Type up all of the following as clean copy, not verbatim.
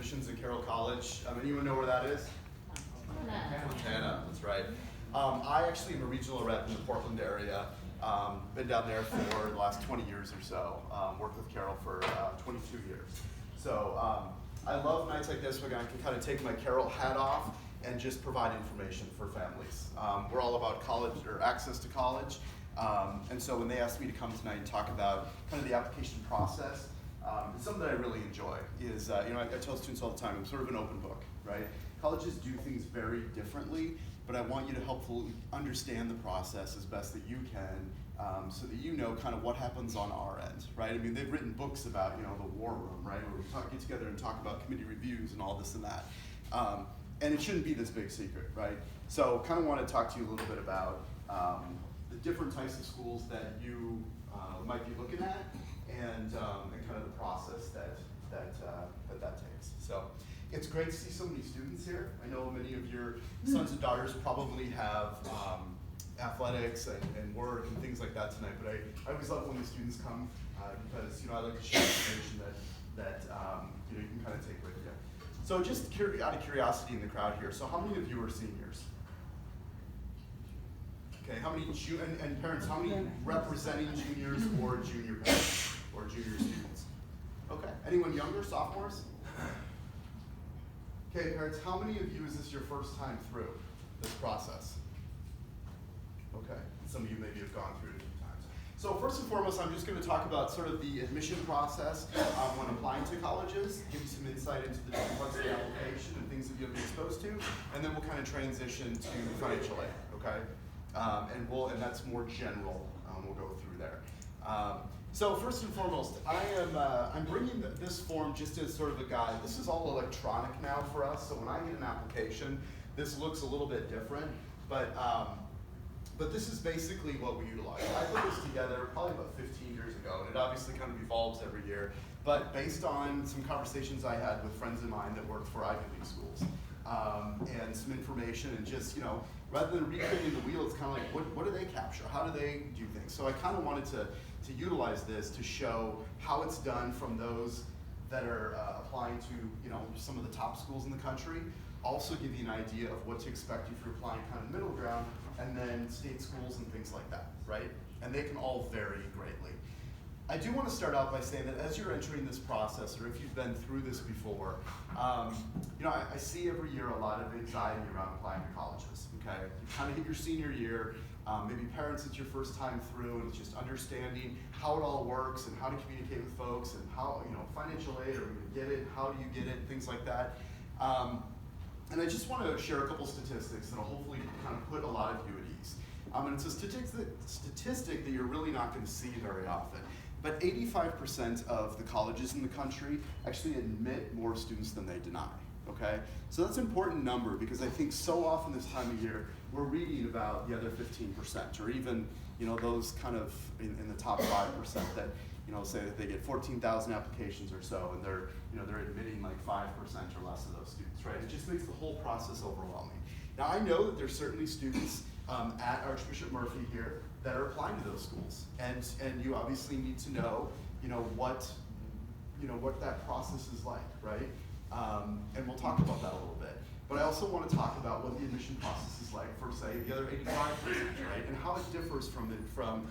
admissions at Carroll College. Anyone know where that is? Montana, that's right. I actually am a regional rep in the Portland area. Been down there for the last 20 years or so. Worked with Carroll for 22 years. So I love nights like this when I can kind of take my Carroll hat off and just provide information for families. We're all about college or access to college. And so when they asked me to come tonight and talk about kind of the application process, it's something that I really enjoy is, I tell students all the time, I'm sort of an open book, right? Colleges do things very differently, but I want you to hopefully understand the process as best that you can, so that you know kind of what happens on our end, right? I mean, they've written books about, the war room, right? Where we get together and talk about committee reviews and all this and that. And it shouldn't be this big secret, right? So kind of want to talk to you a little bit about the different types of schools that you might be looking at, and kind of the process that takes. So it's great to see so many students here. I know many of your sons and daughters probably have athletics and work and things like that tonight, but I always love when the students come because I like to share information that you can kind of take with you. So just out of curiosity in the crowd here, so how many of you are seniors? Okay, how many, and parents, how many representing juniors or junior parents or junior students? Okay, anyone younger, sophomores? Okay, parents, how many of you is this your first time through this process? Okay, some of you maybe have gone through it a few times. So first and foremost, I'm just going to talk about sort of the admission process when applying to colleges, give you some insight into the different parts of the application and things that you'll be exposed to, and then we'll kind of transition to financial aid, okay? And that's more general. We'll go through there. So first and foremost, I'm bringing this form just as sort of a guide. This is all electronic now for us, so when I get an application, this looks a little bit different, but this is basically what we utilize. I put this together probably about 15 years ago, and it obviously kind of evolves every year, but based on some conversations I had with friends of mine that worked for Ivy League schools, and some information, and just, rather than recreating the wheel, it's kind of like, what do they capture? How do they do things? So I kind of wanted to utilize this to show how it's done from those that are applying to, some of the top schools in the country. Also give you an idea of what to expect if you're applying kind of middle ground, and then state schools and things like that, right? And they can all vary greatly. I do want to start out by saying that as you're entering this process, or if you've been through this before, I see every year a lot of anxiety around applying to colleges, okay? You kind of hit your senior year, maybe parents, it's your first time through, and it's just understanding how it all works and how to communicate with folks and how, financial aid, are we going to get it, how do you get it, things like that. And I just want to share a couple statistics that'll hopefully kind of put a lot of you at ease. And it's a statistic that you're really not going to see very often. But 85% of the colleges in the country actually admit more students than they deny, okay? So that's an important number because I think so often this time of year, we're reading about the other 15%, or even, those kind of in the top 5% that, say that they get 14,000 applications or so, and they're admitting like 5% or less of those students, right? It just makes the whole process overwhelming. Now I know that there's certainly students at Archbishop Murphy here that are applying to those schools, and you obviously need to know, what that process is like, right? And we'll talk about that a little bit. But I also want to talk about what the admission process is like for, say, the other 85%, right? And how it differs from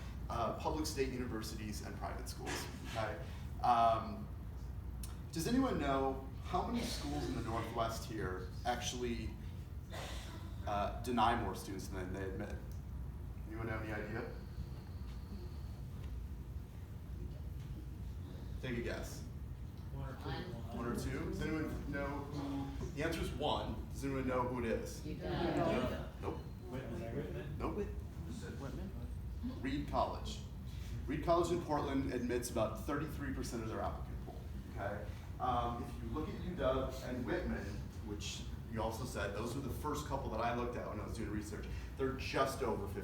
public state universities and private schools, okay? Does anyone know how many schools in the Northwest here actually deny more students than they admit? Anyone have any idea? Take a guess. One or two? Does anyone know who? The answer is one. Does anyone know who it is? Nope. Nope. Reed College. Reed College in Portland admits about 33% of their applicant pool. Okay. If you look at UW and Whitman, which you also said, those were the first couple that I looked at when I was doing research. They're just over 50%,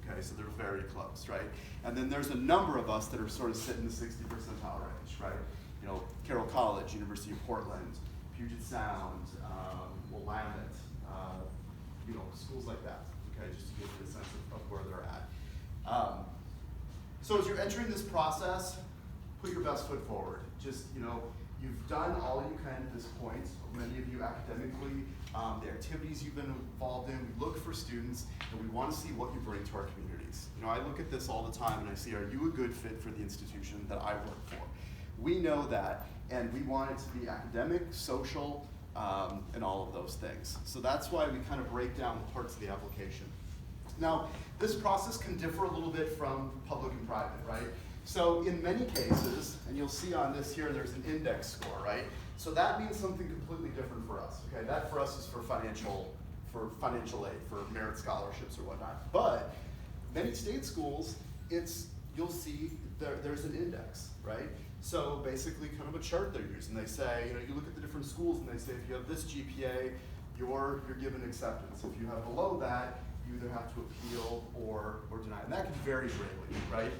okay? So they're very close, right? And then there's a number of us that are sort of sitting in the 60 percentile range, right? Carroll College, University of Portland, Puget Sound, Willamette, schools like that, okay? Just to give you a sense of where they're at. So as you're entering this process, put your best foot forward. Just, you You've done all you can at this point, many of you academically, the activities you've been involved in. We look for students, and we want to see what you bring to our communities. You know, I look at this all the time, and I see, are you a good fit for the institution that I work for? We know that, and we want it to be academic, social, and all of those things. So that's why we kind of break down the parts of the application. Now, this process can differ a little bit from public and private, right? So in many cases, and you'll see on this here, there's an index score, right? So that means something completely different for us, okay? That for us is for financial aid, for merit scholarships or whatnot. But many state schools, you'll see there's an index, right? So basically kind of a chart they're using. They say, you look at the different schools and they say, if you have this GPA, you're given acceptance. If you have below that, you either have to appeal or deny. And that can vary greatly, right?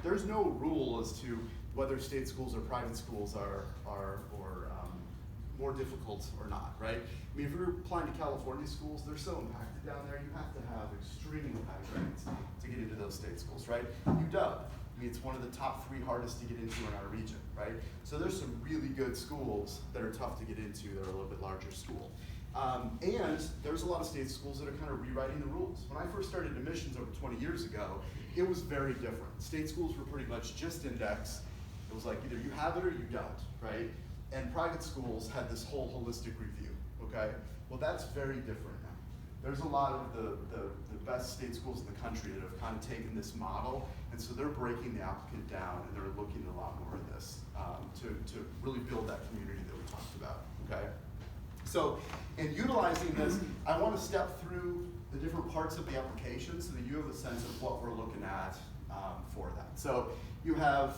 There's no rule as to whether state schools or private schools are more difficult or not, right? I mean, if you're applying to California schools, they're so impacted down there, you have to have extremely high grades to get into those state schools, right? UW, I mean, it's one of the top 3 hardest to get into in our region, right? So there's some really good schools that are tough to get into that are a little bit larger school. And there's a lot of state schools that are kind of rewriting the rules. When I first started admissions over 20 years ago, it was very different. State schools were pretty much just index. It was like either you have it or you don't, right? And private schools had this whole holistic review, okay? Well, that's very different now. There's a lot of the best state schools in the country that have kind of taken this model, and so they're breaking the applicant down and they're looking a lot more at this to really build that community that we talked about, okay? So, in utilizing this, I want to step through the different parts of the application so that you have a sense of what we're looking at for that. So, you have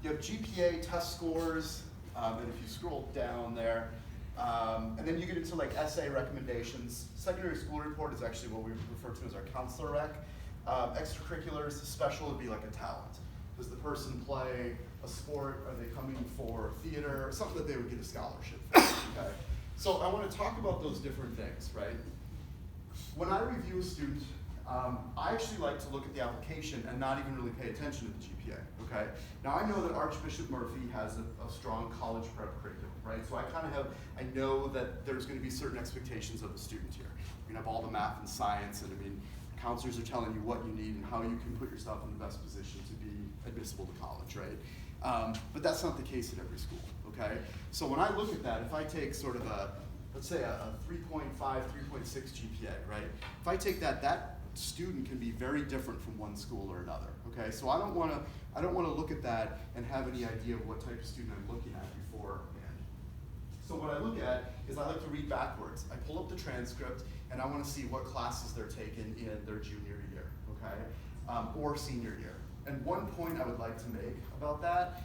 GPA test scores, and if you scroll down there, and then you get into like essay recommendations. Secondary school report is actually what we refer to as our counselor rec. Extracurriculars, special would be like a talent. Does the person play a sport? Are they coming for theater? Something that they would get a scholarship for, okay? So I want to talk about those different things, right? When I review a student, I actually like to look at the application and not even really pay attention to the GPA, okay? Now I know that Archbishop Murphy has a strong college prep curriculum, right? So I know that there's going to be certain expectations of the student here. You have all the math and science, and I mean, counselors are telling you what you need and how you can put yourself in the best position to be admissible to college, right? But that's not the case at every school, okay? So when I look at that, if I take sort of let's say a 3.5, 3.6 GPA, right? If I take that student can be very different from one school or another, okay? So I don't want to look at that and have any idea of what type of student I'm looking at beforehand. So what I look at is I like to read backwards. I pull up the transcript and I want to see what classes they're taking in their junior year, okay? Or senior year. And one point I would like to make about that,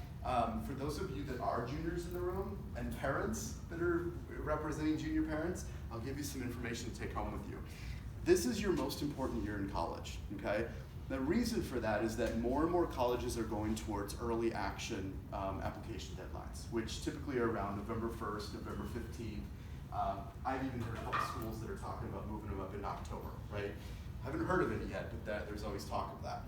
for those of you that are juniors in the room and parents that are representing junior parents, I'll give you some information to take home with you. This is your most important year in college, okay? The reason for that is that more and more colleges are going towards early action application deadlines, which typically are around November 1st, November 15th. I've even heard of schools that are talking about moving them up in October, right? I haven't heard of it yet, but there's always talk of that.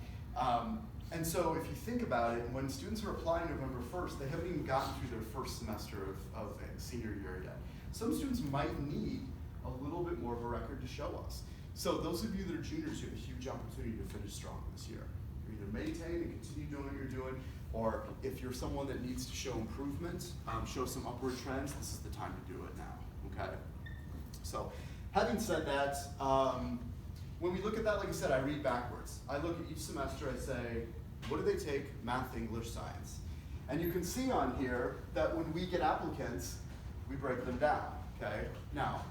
And so if you think about it, when students are applying November 1st, they haven't even gotten through their first semester of senior year yet. Some students might need a little bit more of a record to show us. So those of you that are juniors, you have a huge opportunity to finish strong this year. You either maintain and continue doing what you're doing, or if you're someone that needs to show improvement, show some upward trends, this is the time to do it now, okay? So having said that, when we look at that, like I said, I read backwards. I look at each semester, I say, what do they take? Math, English, science. And you can see on here that when we get applicants, we break them down, okay? Now,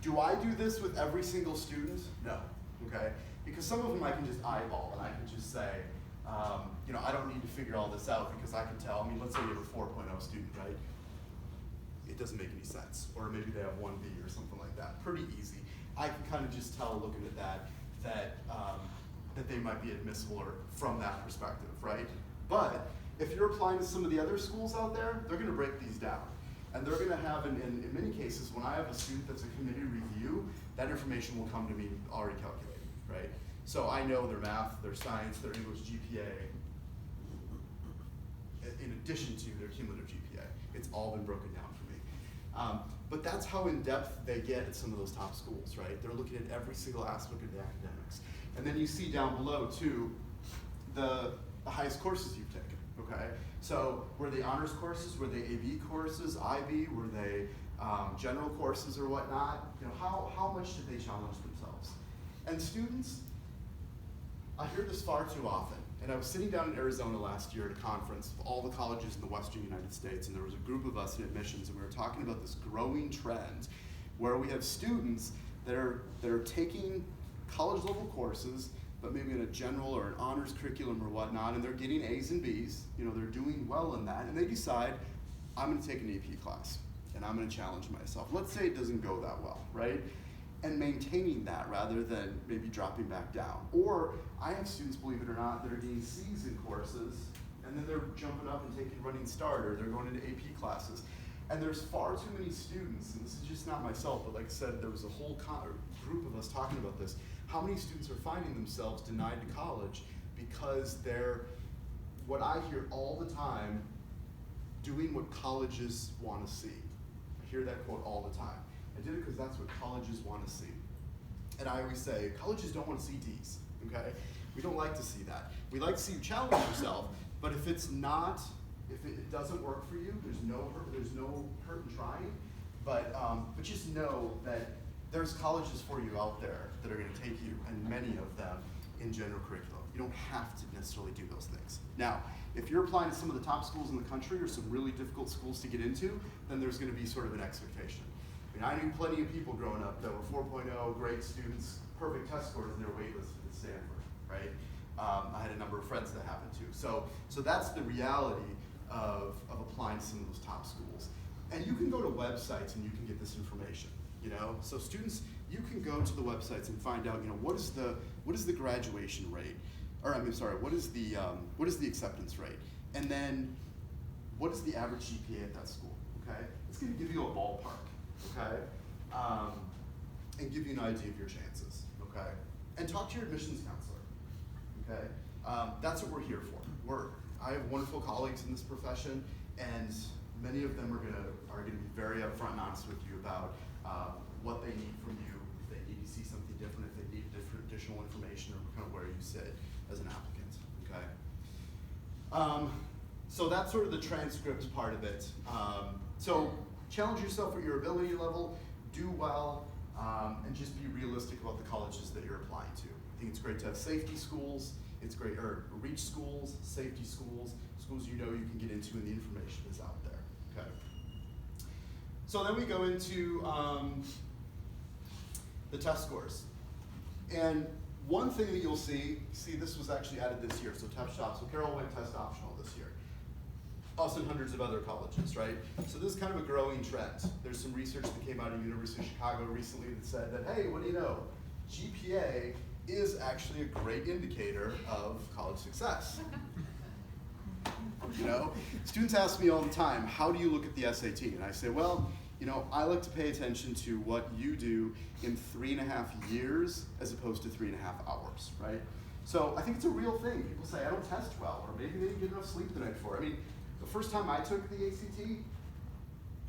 do I do this with every single student? No, okay? Because some of them I can just eyeball and I can just say, I don't need to figure all this out because I can tell. I mean, let's say you have a 4.0 student, right? It doesn't make any sense. Or maybe they have 1B or something like that. Pretty easy. I can kind of just tell looking at that they might be admissible or from that perspective, right? But if you're applying to some of the other schools out there, they're gonna break these down. And they're gonna have, in many cases, when I have a student that's a committee review, that information will come to me already calculated, right? So I know their math, their science, their English GPA, in addition to their cumulative GPA. It's all been broken down for me. But that's how in-depth they get at some of those top schools, right? They're looking at every single aspect of the academics. And then you see down below, too, the highest courses you've taken, okay? So were they honors courses? Were they AB courses, IB? Were they general courses or whatnot? You know, how much did they challenge themselves? And students, I hear this far too often. And I was sitting down in Arizona last year at a conference of all the colleges in the Western United States, and there was a group of us in admissions, and we were talking about this growing trend where we have students that are taking college level courses, but maybe in a general or an honors curriculum or whatnot, and they're getting A's and B's, you know, they're doing well in that, and they decide, I'm gonna take an AP class, and I'm gonna challenge myself. Let's say it doesn't go that well, right? And maintaining that rather than maybe dropping back down. Or I have students, believe it or not, that are getting C's in courses, and then they're jumping up and taking running start, or they're going into AP classes. And there's far too many students, and this is just not myself, but like I said, there was a whole group of us talking about this. How many students are finding themselves denied to college because they're, what I hear all the time, doing what colleges want to see. I hear that quote all the time. I did it because that's what colleges want to see. And I always say, colleges don't want to see D's, okay? We don't like to see that. We like to see you challenge yourself, but if it doesn't work for you, there's no hurt in trying, but just know that there's colleges for you out there that are gonna take you, and many of them in general curriculum. You don't have to necessarily do those things. Now, if you're applying to some of the top schools in the country or some really difficult schools to get into, then there's gonna be sort of an expectation. I mean, I knew plenty of people growing up that were 4.0, great students, perfect test scores, and they were waitlisted at Stanford, right? I had a number of friends that happened too. So that's the reality of applying to some of those top schools. And you can go to websites and you can get this information, you know? So students, you can go to the websites and find out, you know, what is the graduation rate? Or what is the acceptance rate? And then what is the average GPA at that school, okay? It's gonna give you a ballpark, okay? And give you an idea of your chances, okay? And talk to your admissions counselor, okay? That's what we're here for. I have wonderful colleagues in this profession, and many of them are gonna be very upfront and honest with you about what they need from you, if they need to see something different, if they need different additional information, or kind of where you sit as an applicant, okay? So that's sort of the transcript part of it. So challenge yourself at your ability level, do well, and just be realistic about the colleges that you're applying to. I think it's great to have safety schools, it's great, or reach schools, safety schools, schools you know you can get into and the information is out there, okay? So then we go into the test scores. And one thing that you'll see this was actually added this year, so test shop, so Carroll went test optional this year. Us and hundreds of other colleges, right? So this is kind of a growing trend. There's some research that came out of University of Chicago recently that said that, hey, what do you know? GPA is actually a great indicator of college success. You know, students ask me all the time, how do you look at the SAT? And I say, well, you know, I like to pay attention to what you do in 3.5 years as opposed to 3.5 hours, right? So I think it's a real thing. People say, I don't test well, or maybe they didn't get enough sleep the night before. I mean, the first time I took the ACT,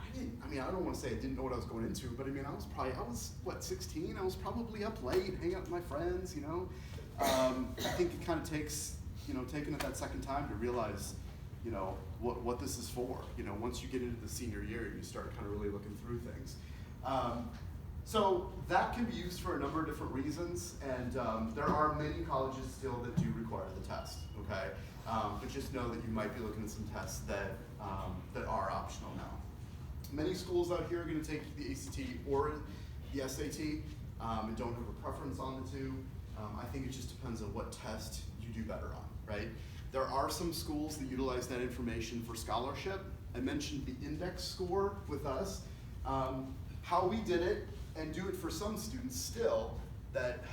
I don't want to say I didn't know what I was going into, but I mean, I was what, 16? I was probably up late, hanging out with my friends, you know? I think it kind of takes, you know, taking it that second time to realize, you know, what this is for. You know, once you get into the senior year, you start kind of really looking through things. So that can be used for a number of different reasons, and there are many colleges still that do require the test, okay? But just know that you might be looking at some tests that are optional now. Many schools out here are going to take the ACT or the SAT and don't have a preference on the two. I think it just depends on what test you do better on, right? There are some schools that utilize that information for scholarship. I mentioned the index score with us. How we did it, and do it for some students still that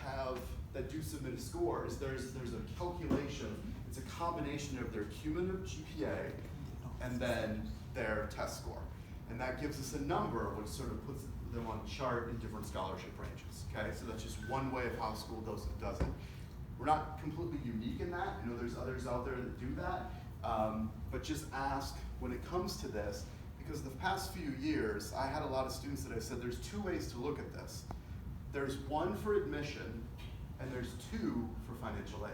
do submit a score, is there's a calculation. It's a combination of their cumulative GPA and then their test score. And that gives us a number which sort of puts them on a chart in different scholarship ranges, okay? So that's just one way of how a school does it. We're not completely unique in that. I know there's others out there that do that, but just ask when it comes to this, because the past few years, I had a lot of students that I said there's two ways to look at this. There's one for admission, and there's two for financial aid.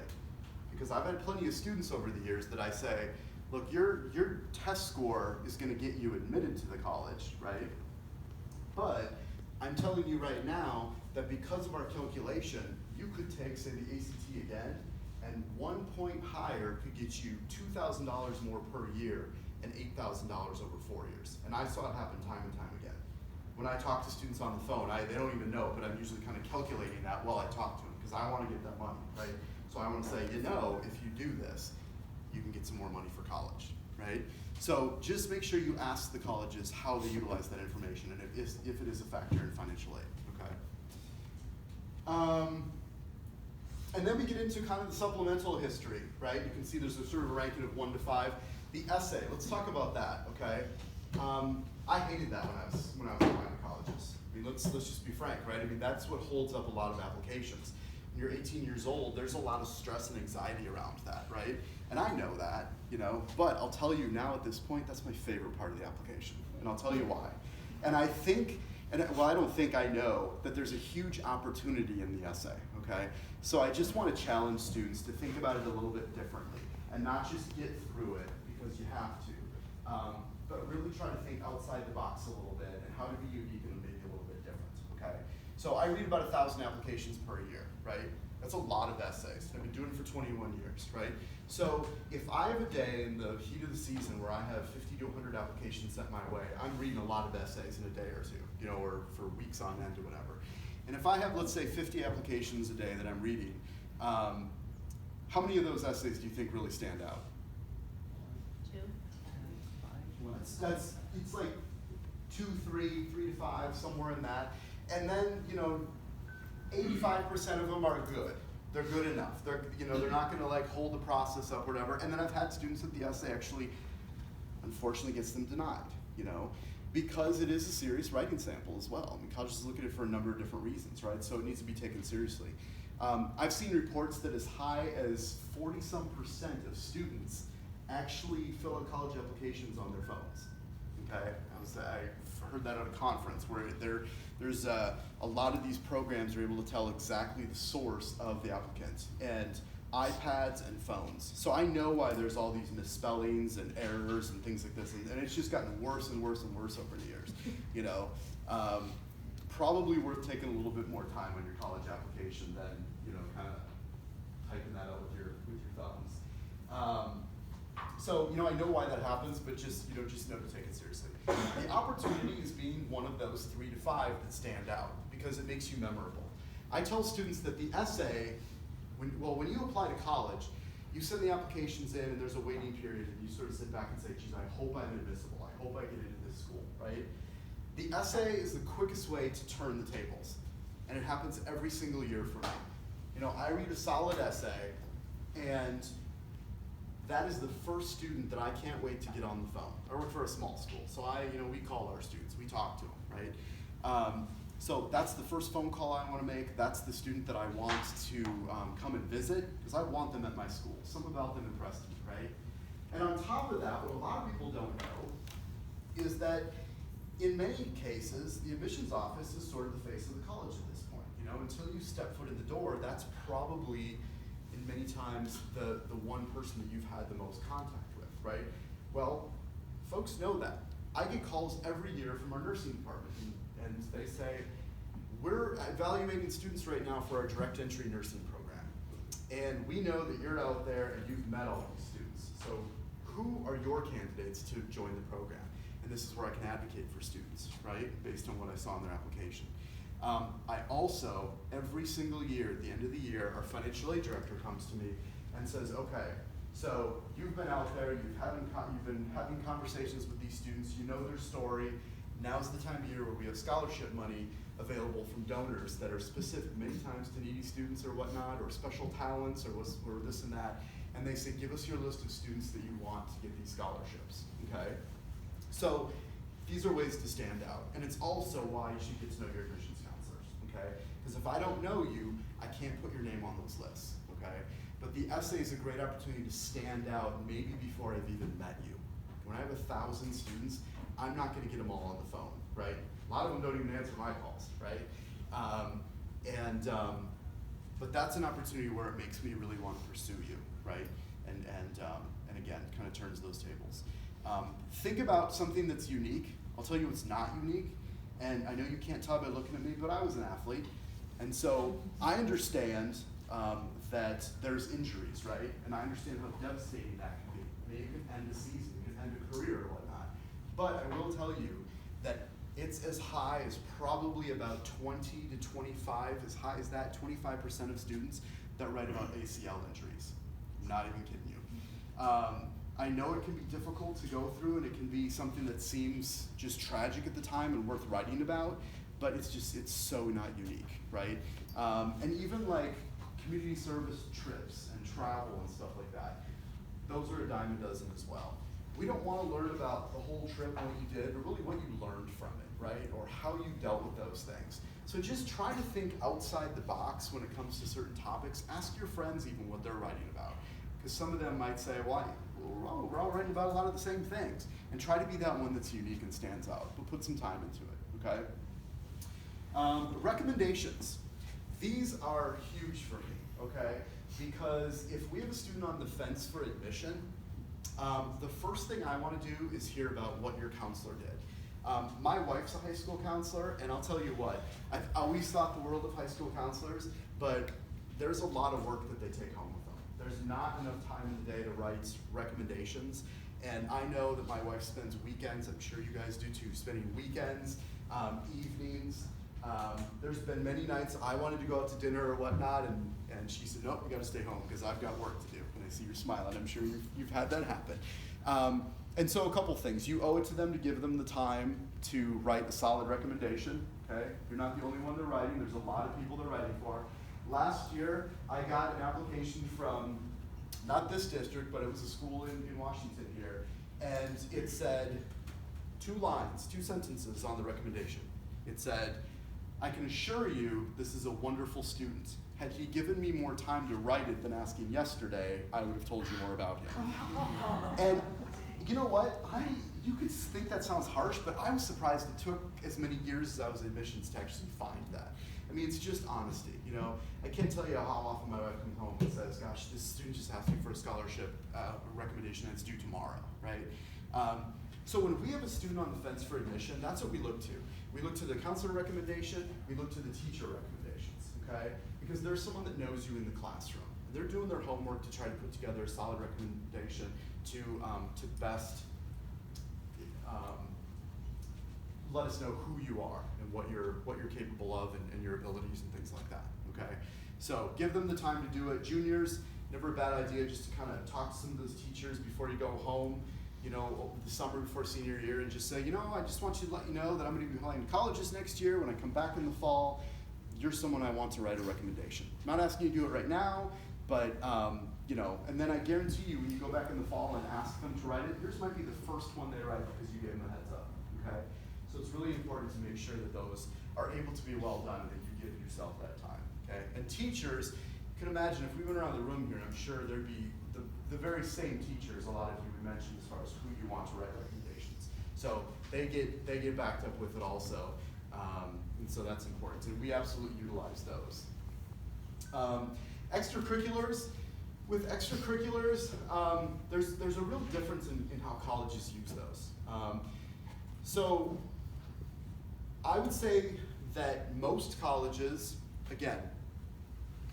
Because I've had plenty of students over the years that I say, look, your test score is gonna get you admitted to the college, right? But I'm telling you right now that because of our calculation, you could take, say, the ACT again, and 1 point higher could get you $2,000 more per year and $8,000 over 4 years. And I saw it happen time and time again. When I talk to students on the phone, they don't even know, but I'm usually kind of calculating that while I talk to them, because I want to get that money, right? So I want to say, you know, if you do this, you can get some more money for college, right? So just make sure you ask the colleges how they utilize that information and if it is a factor in financial aid, okay? And then we get into kind of the supplemental history, right? You can see there's a sort of a ranking of 1 to 5. The essay, let's talk about that, okay? I hated that when I was applying to colleges. I mean, let's just be frank, right? I mean, that's what holds up a lot of applications. When you're 18 years old, there's a lot of stress and anxiety around that, right? And I know that, you know, but I'll tell you now at this point, that's my favorite part of the application, and I'll tell you why. And I think, I don't think, I know that there's a huge opportunity in the essay, okay? So I just want to challenge students to think about it a little bit differently and not just get through it because you have to, but really try to think outside the box a little bit and how to be unique and maybe a little bit different, okay? So I read about 1,000 applications per year, right? That's a lot of essays. I've been doing it for 21 years, right? So if I have a day in the heat of the season where I have 50 to 100 applications sent my way, I'm reading a lot of essays in a day or two, you know, or for weeks on end or whatever. And if I have, let's say, 50 applications a day that I'm reading, how many of those essays do you think really stand out? 2. It's like 2, 3, 3 to 5, somewhere in that. And then, you know, 85% of them are good. They're good enough. They're not going to like hold the process up or whatever. And then I've had students that the essay actually, unfortunately, gets them denied, you know, because it is a serious writing sample as well. I mean, colleges look at it for a number of different reasons, right? So it needs to be taken seriously. I've seen reports that as high as 40-some% of students actually fill out college applications on their phones. Okay, I heard that at a conference where there's a lot of these programs are able to tell exactly the source of the applicant, and iPads and phones. So I know why there's all these misspellings and errors and things like this, and it's just gotten worse and worse and worse over the years. You know, probably worth taking a little bit more time on your college application than, you know, kind of typing that out with your thumbs. So, you know, I know why that happens, but just know to take it seriously. The opportunity is being one of those 3 to 5 that stand out because it makes you memorable. I tell students that the essay, when you apply to college, you send the applications in and there's a waiting period and you sort of sit back and say, geez, I hope I'm admissible. I hope I get into this school, right? The essay is the quickest way to turn the tables. And it happens every single year for me. You know, I read a solid essay and that is the first student that I can't wait to get on the phone. I work for a small school, so we call our students, we talk to them, right? So that's the first phone call I want to make. That's the student that I want to come and visit, because I want them at my school. Some about them impressed me, right? And on top of that, what a lot of people don't know is that in many cases, the admissions office is sort of the face of the college at this point. You know, until you step foot in the door, that's probably many times the one person that you've had the most contact with, right? Well, folks know that. I get calls every year from our nursing department, and they say, we're evaluating students right now for our direct entry nursing program. And we know that you're out there and you've met all these students. So who are your candidates to join the program? And this is where I can advocate for students, right? Based on what I saw in their application. I also, every single year, at the end of the year, our financial aid director comes to me and says, okay, so you've been out there, you've been having conversations with these students, you know their story. Now's the time of year where we have scholarship money available from donors that are specific many times to needy students or whatnot, or special talents or this and that. And they say, give us your list of students that you want to get these scholarships, okay? So these are ways to stand out. And it's also why you should get to know your admissions counselors, okay? Because if I don't know you, I can't put your name on those lists, okay? But the essay is a great opportunity to stand out maybe before I've even met you. When I have 1,000 students, I'm not gonna get them all on the phone, right? A lot of them don't even answer my calls, right? But that's an opportunity where it makes me really want to pursue you, right? And again, kind of turns those tables. Think about something that's unique. I'll tell you what's not unique, and I know you can't tell by looking at me, but I was an athlete, and so I understand that there's injuries, right? And I understand how devastating that can be. I mean, you can end a season, you can end a career or whatnot. But I will tell you that it's as high as probably about 20 to 25, as high as that, 25% of students that write about ACL injuries. I'm not even kidding you. I know it can be difficult to go through, and it can be something that seems just tragic at the time and worth writing about, but it's so not unique, right? And even like community service trips and travel and stuff like that, those are a dime a dozen as well. We don't want to learn about the whole trip, what you did, but really what you learned from it, right? Or how you dealt with those things. So just try to think outside the box when it comes to certain topics. Ask your friends even what they're writing about. Because some of them might say, well, we're all writing about a lot of the same things. And try to be that one that's unique and stands out, but put some time into it, okay? Recommendations. These are huge for me, okay? Because if we have a student on the fence for admission, the first thing I want to do is hear about what your counselor did. My wife's a high school counselor, and I'll tell you what, I've always thought the world of high school counselors, but there's a lot of work that they take home with them. There's not enough time in the day to write recommendations, and I know that my wife spends weekends, I'm sure you guys do too, spending weekends, evenings. There's been many nights I wanted to go out to dinner or whatnot, and she said, nope, you gotta stay home because I've got work to do. And I see you're smiling, I'm sure you've had that happen. And so a couple things. You owe it to them to give them the time to write a solid recommendation, okay? You're not the only one they're writing, there's a lot of people they're writing for. Last year, I got an application from, not this district, but it was a school in Washington here, and it said 2 lines, 2 sentences on the recommendation. It said, I can assure you this is a wonderful student. Had he given me more time to write it than asking yesterday, I would have told you more about him. And you know what? You could think that sounds harsh, but I was surprised it took as many years as I was in admissions to actually find that. I mean, it's just honesty, you know? I can't tell you how often my wife comes home and says, gosh, this student just asked me for a scholarship recommendation and it's due tomorrow, right? So when we have a student on the fence for admission, that's what we look to. We look to the counselor recommendation, we look to the teacher recommendations, okay? Because there's someone that knows you in the classroom. They're doing their homework to try to put together a solid recommendation to best let us know who you are and what you're capable of and your abilities and things like that, okay? So give them the time to do it. Juniors, never a bad idea just to kind of talk to some of those teachers before you go home, you know, the summer before senior year, and just say, you know, I just want you to let you know that I'm going to be applying to colleges next year. When I come back in the fall, you're someone I want to write a recommendation. I'm not asking you to do it right now, but you know, and then I guarantee you when you go back in the fall and ask them to write it, yours might be the first one they write because you gave them a heads up, okay? So it's really important to make sure that those are able to be well done and that you give yourself that time, okay? And teachers, you can imagine if we went around the room here, I'm sure there'd be the very same teachers a lot of you would mention as far as who you want to write recommendations. So they get backed up with it also, and so that's important. And we absolutely utilize those. Extracurriculars. With extracurriculars, there's a real difference in how colleges use those. So I would say that most colleges, again,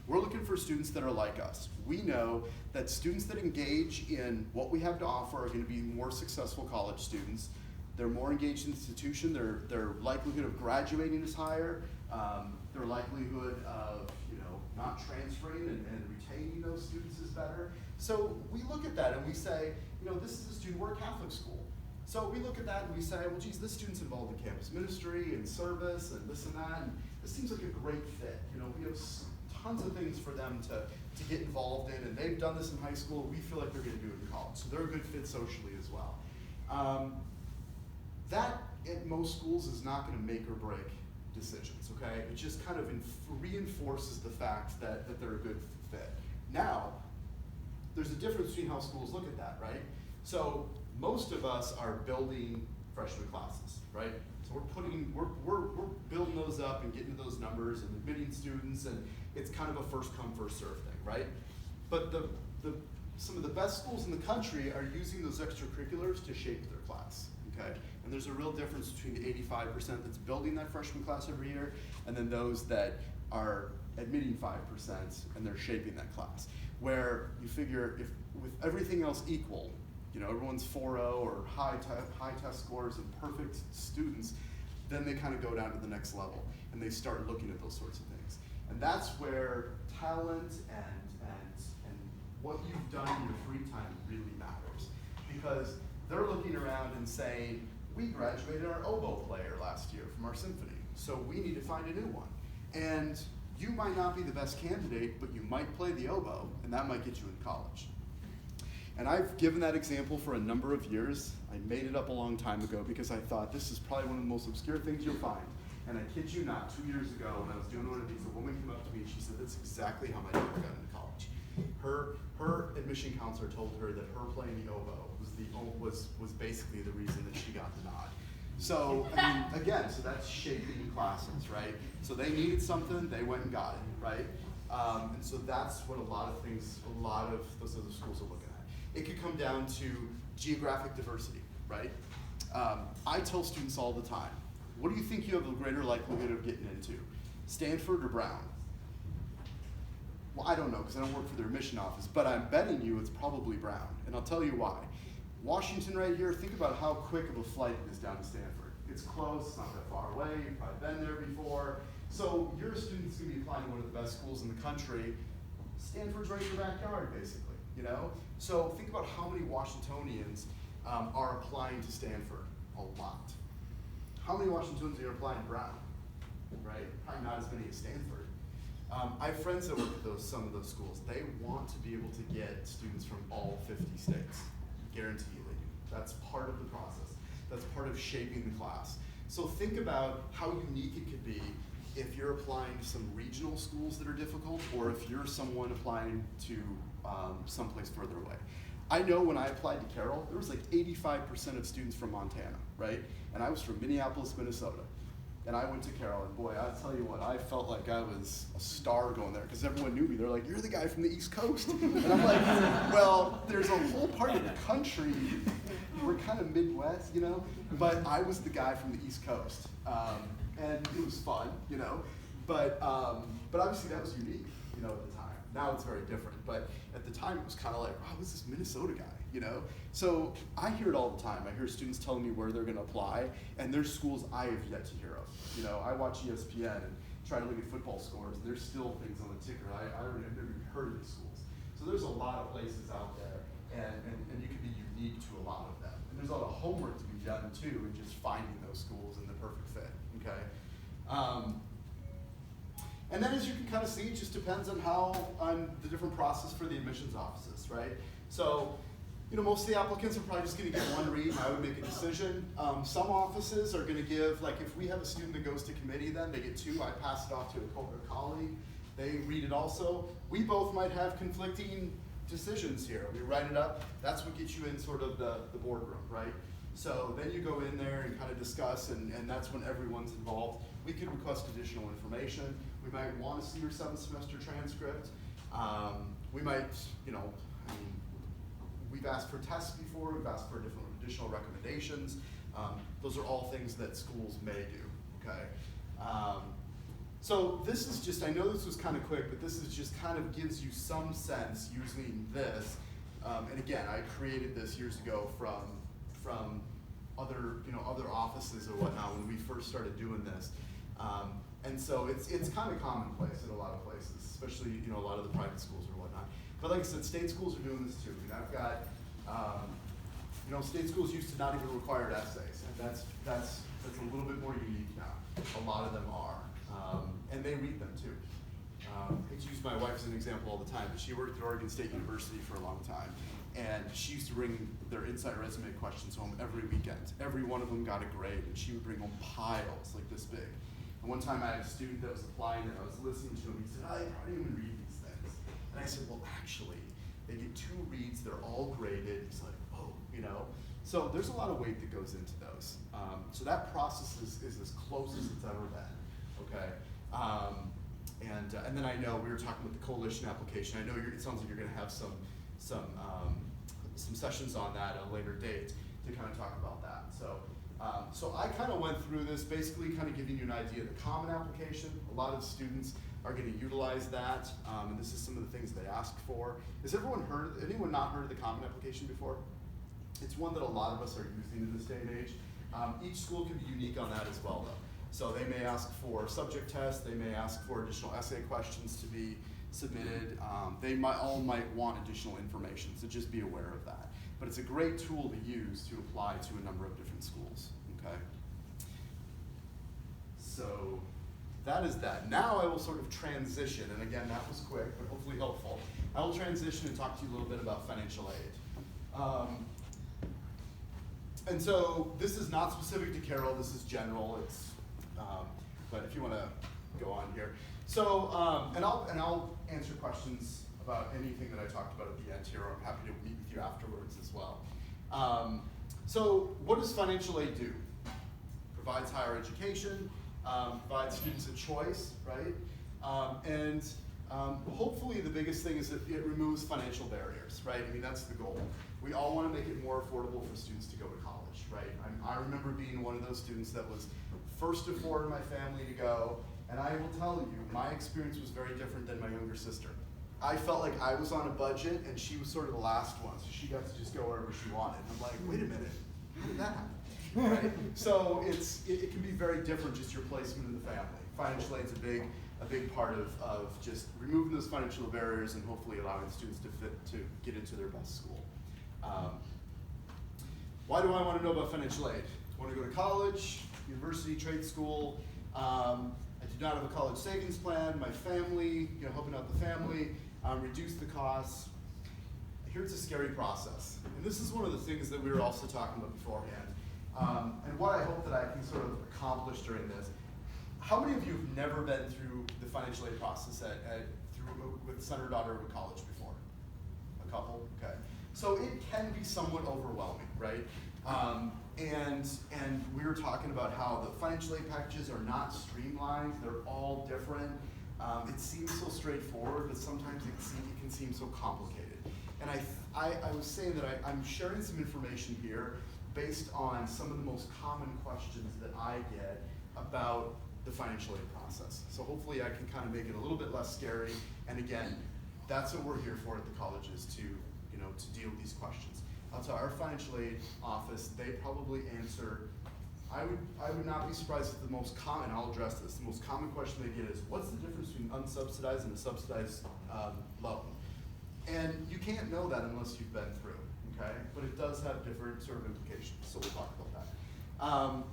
we're looking for students that are like us. We know that students that engage in what we have to offer are going to be more successful college students. They're more engaged in the institution. Their likelihood of graduating is higher. Their likelihood of not transferring and retaining those students is better. So we look at that and we say, this is a student, we're a Catholic school. So we look at that and we say, well, geez, this student's involved in campus ministry and service and this and that, and this seems like a great fit. We have tons of things for them to get involved in, and they've done this in high school. We feel like they're going to do it in college, so they're a good fit socially as well. That at most schools is not going to make or break decisions, okay? It just kind of reinforces the fact that they're a good fit. Now, there's a difference between how schools look at that, right? So most of us are building freshman classes, right? So we're building those up and getting to those numbers and admitting students, and it's kind of a first come, first serve thing, right? But some of the best schools in the country are using those extracurriculars to shape their class, okay? And there's a real difference between the 85% that's building that freshman class every year, and then those that are admitting 5% and they're shaping that class. Where you figure if with everything else equal, you know, everyone's 4.0 or high test scores and perfect students, then they kind of go down to the next level and they start looking at those sorts of things. And that's where talent and what you've done in your free time really matters. Because they're looking around and saying, we graduated our oboe player last year from our symphony, so we need to find a new one. And you might not be the best candidate, but you might play the oboe, and that might get you in college. And I've given that example for a number of years. I made it up a long time ago because I thought this is probably one of the most obscure things you'll find. And I kid you not, 2 years ago when I was doing one of these, a woman came up to me and she said, that's exactly how my daughter got into college. Her admission counselor told her that her playing the oboe was basically the reason that she got the nod. So, I mean, again, so that's shaping classes, right? So they needed something, they went and got it, right? And so that's what a lot of those other schools are looking at. It could come down to geographic diversity, right? I tell students all the time, what do you think you have a greater likelihood of getting into? Stanford or Brown? Well, I don't know because I don't work for their admission office, but I'm betting you it's probably Brown, and I'll tell you why. Washington right here, think about how quick of a flight it is down to Stanford. It's close, it's not that far away, you've probably been there before. So you're a student that's gonna be applying to one of the best schools in the country. Stanford's right in your backyard, basically, you know? So think about how many Washingtonians are applying to Stanford. A lot. How many Washingtonians are applying to Brown? Right? Probably not as many as Stanford. I have friends that work at some of those schools. They want to be able to get students from all 50 states. Guarantee you they do. That's part of the process. That's part of shaping the class. So think about how unique it could be if you're applying to some regional schools that are difficult, or if you're someone applying to someplace further away. I know when I applied to Carroll, there was like 85% of students from Montana, right? And I was from Minneapolis, Minnesota. And I went to Carroll, and boy, I'll tell you what, I felt like I was a star going there, because everyone knew me. They're like, you're the guy from the East Coast. And I'm like, well, there's a whole part of the country, we're kind of Midwest, you know? But I was the guy from the East Coast. And it was fun, you know? But obviously that was unique, you know, at the time. Now it's very different, but at the time it was kind of like, wow, who's this Minnesota guy, you know? So I hear it all the time. I hear students telling me where they're gonna apply, and there's schools I have yet to hear of. You know, I watch ESPN and try to look at football scores, and there's still things on the ticker. I have never even heard of these schools. So there's a lot of places out there, and you can be unique to a lot of them. And there's a lot of homework to be done too, in just finding those schools and the perfect fit, okay? And then as you can kind of see, it just depends on the different process for the admissions offices, right? So, you know, most of the applicants are probably just gonna get one read and I would make a decision. Some offices are gonna give, like if we have a student that goes to committee then, they get two, I pass it off to a colleague, they read it also. We both might have conflicting decisions here. We write it up, that's what gets you in sort of the boardroom, right? So then you go in there and kind of discuss, and that's when everyone's involved. We could request additional information. We might want to see your 7th semester transcript. We might, you know, I mean, we've asked for tests before, we've asked for different additional recommendations. Those are all things that schools may do, okay? So this is just, I know this was kind of quick, but this is just kind of gives you some sense using this. And again, I created this years ago from other offices or whatnot when we first started doing this. And so it's kind of commonplace in a lot of places, especially, you know, a lot of the private schools or whatnot. But like I said, state schools are doing this too. I mean, I've got, you know, state schools used to not even require essays, and that's a little bit more unique now. A lot of them are, and they read them too. I use my wife as an example all the time, but she worked at Oregon State University for a long time. And she used to bring their Insight resume questions home every weekend. Every one of them got a grade, and she would bring home piles like this big. And one time I had a student that was applying, and I was listening to him. He said, I don't even read these things. And I said, well, actually, they get 2 reads. They're all graded. He's like, oh, you know. So there's a lot of weight that goes into those. So that process is as close as it's ever been, okay? And then I know we were talking about the coalition application. I know it sounds like you're going to have some sessions on that at a later date to kind of talk about that. So I kind of went through this, basically kind of giving you an idea of the common application. A lot of students are going to utilize that, and this is some of the things they ask for. Has anyone not heard of the common application before? It's one that a lot of us are using in this day and age. Each school can be unique on that as well, though. So they may ask for subject tests, they may ask for additional essay questions to be submitted. They all might want additional information, so just be aware of that. But it's a great tool to use to apply to a number of different schools, okay? So that is that. Now I will sort of transition, and again, that was quick, but hopefully helpful. I will transition and talk to you a little bit about financial aid. And so this is not specific to Carroll, this is general, but if you want to go on here. So, and I'll answer questions about anything that I talked about at the end here, or I'm happy to meet with you afterwards as well. So what does financial aid do? Provides higher education, provides students a choice, right? Hopefully the biggest thing is that it removes financial barriers, right? I mean, that's the goal. We all want to make it more affordable for students to go to college, right? I remember being one of those students that was first of four in my family to go, and I will tell you, my experience was very different than my younger sister. I felt like I was on a budget, and she was sort of the last one, so she got to just go wherever she wanted. And I'm like, wait a minute, how did that happen? Right? So it can be very different, just your placement in the family. Financial aid's a big part of just removing those financial barriers and hopefully allowing students to get into their best school. Why do I want to know about financial aid? I want to go to college, university, trade school. I do not have a college savings plan. My family, helping out the family, reduce the costs. Here's a scary process. And this is one of the things that we were also talking about beforehand. And what I hope that I can sort of accomplish during this. How many of you have never been through the financial aid process with son or daughter of a college before? A couple? Okay. So it can be somewhat overwhelming, right? And we were talking about how the financial aid packages are not streamlined, they're all different. It seems so straightforward, but sometimes it can seem so complicated. And I was saying that I'm sharing some information here based on some of the most common questions that I get about the financial aid process. So hopefully I can kind of make it a little bit less scary. And again, that's what we're here for at the colleges, to deal with these questions. I'll tell our financial aid office, they probably answer, I would not be surprised if the most common, I'll address this, the most common question they get is, what's the difference between unsubsidized and a subsidized loan? And you can't know that unless you've been through, okay? But it does have different sort of implications, so we'll talk about that.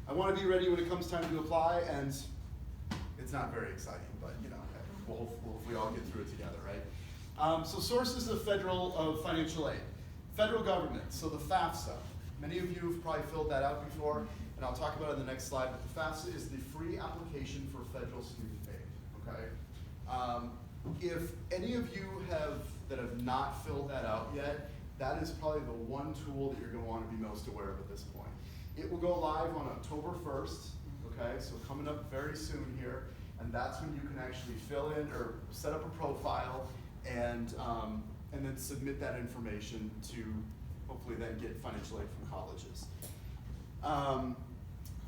I want to be ready when it comes time to apply, and it's not very exciting, but we'll hopefully all get through it together, right? So sources of financial aid. Federal government, so the FAFSA. Many of you have probably filled that out before, and I'll talk about it in the next slide, but the FAFSA is the free application for federal student aid, okay? If any of you that have not filled that out yet, that is probably the one tool that you're going to want to be most aware of at this point. It will go live on October 1st, okay? So coming up very soon here, and that's when you can actually fill in or set up a profile and then submit that information to hopefully then get financial aid from colleges.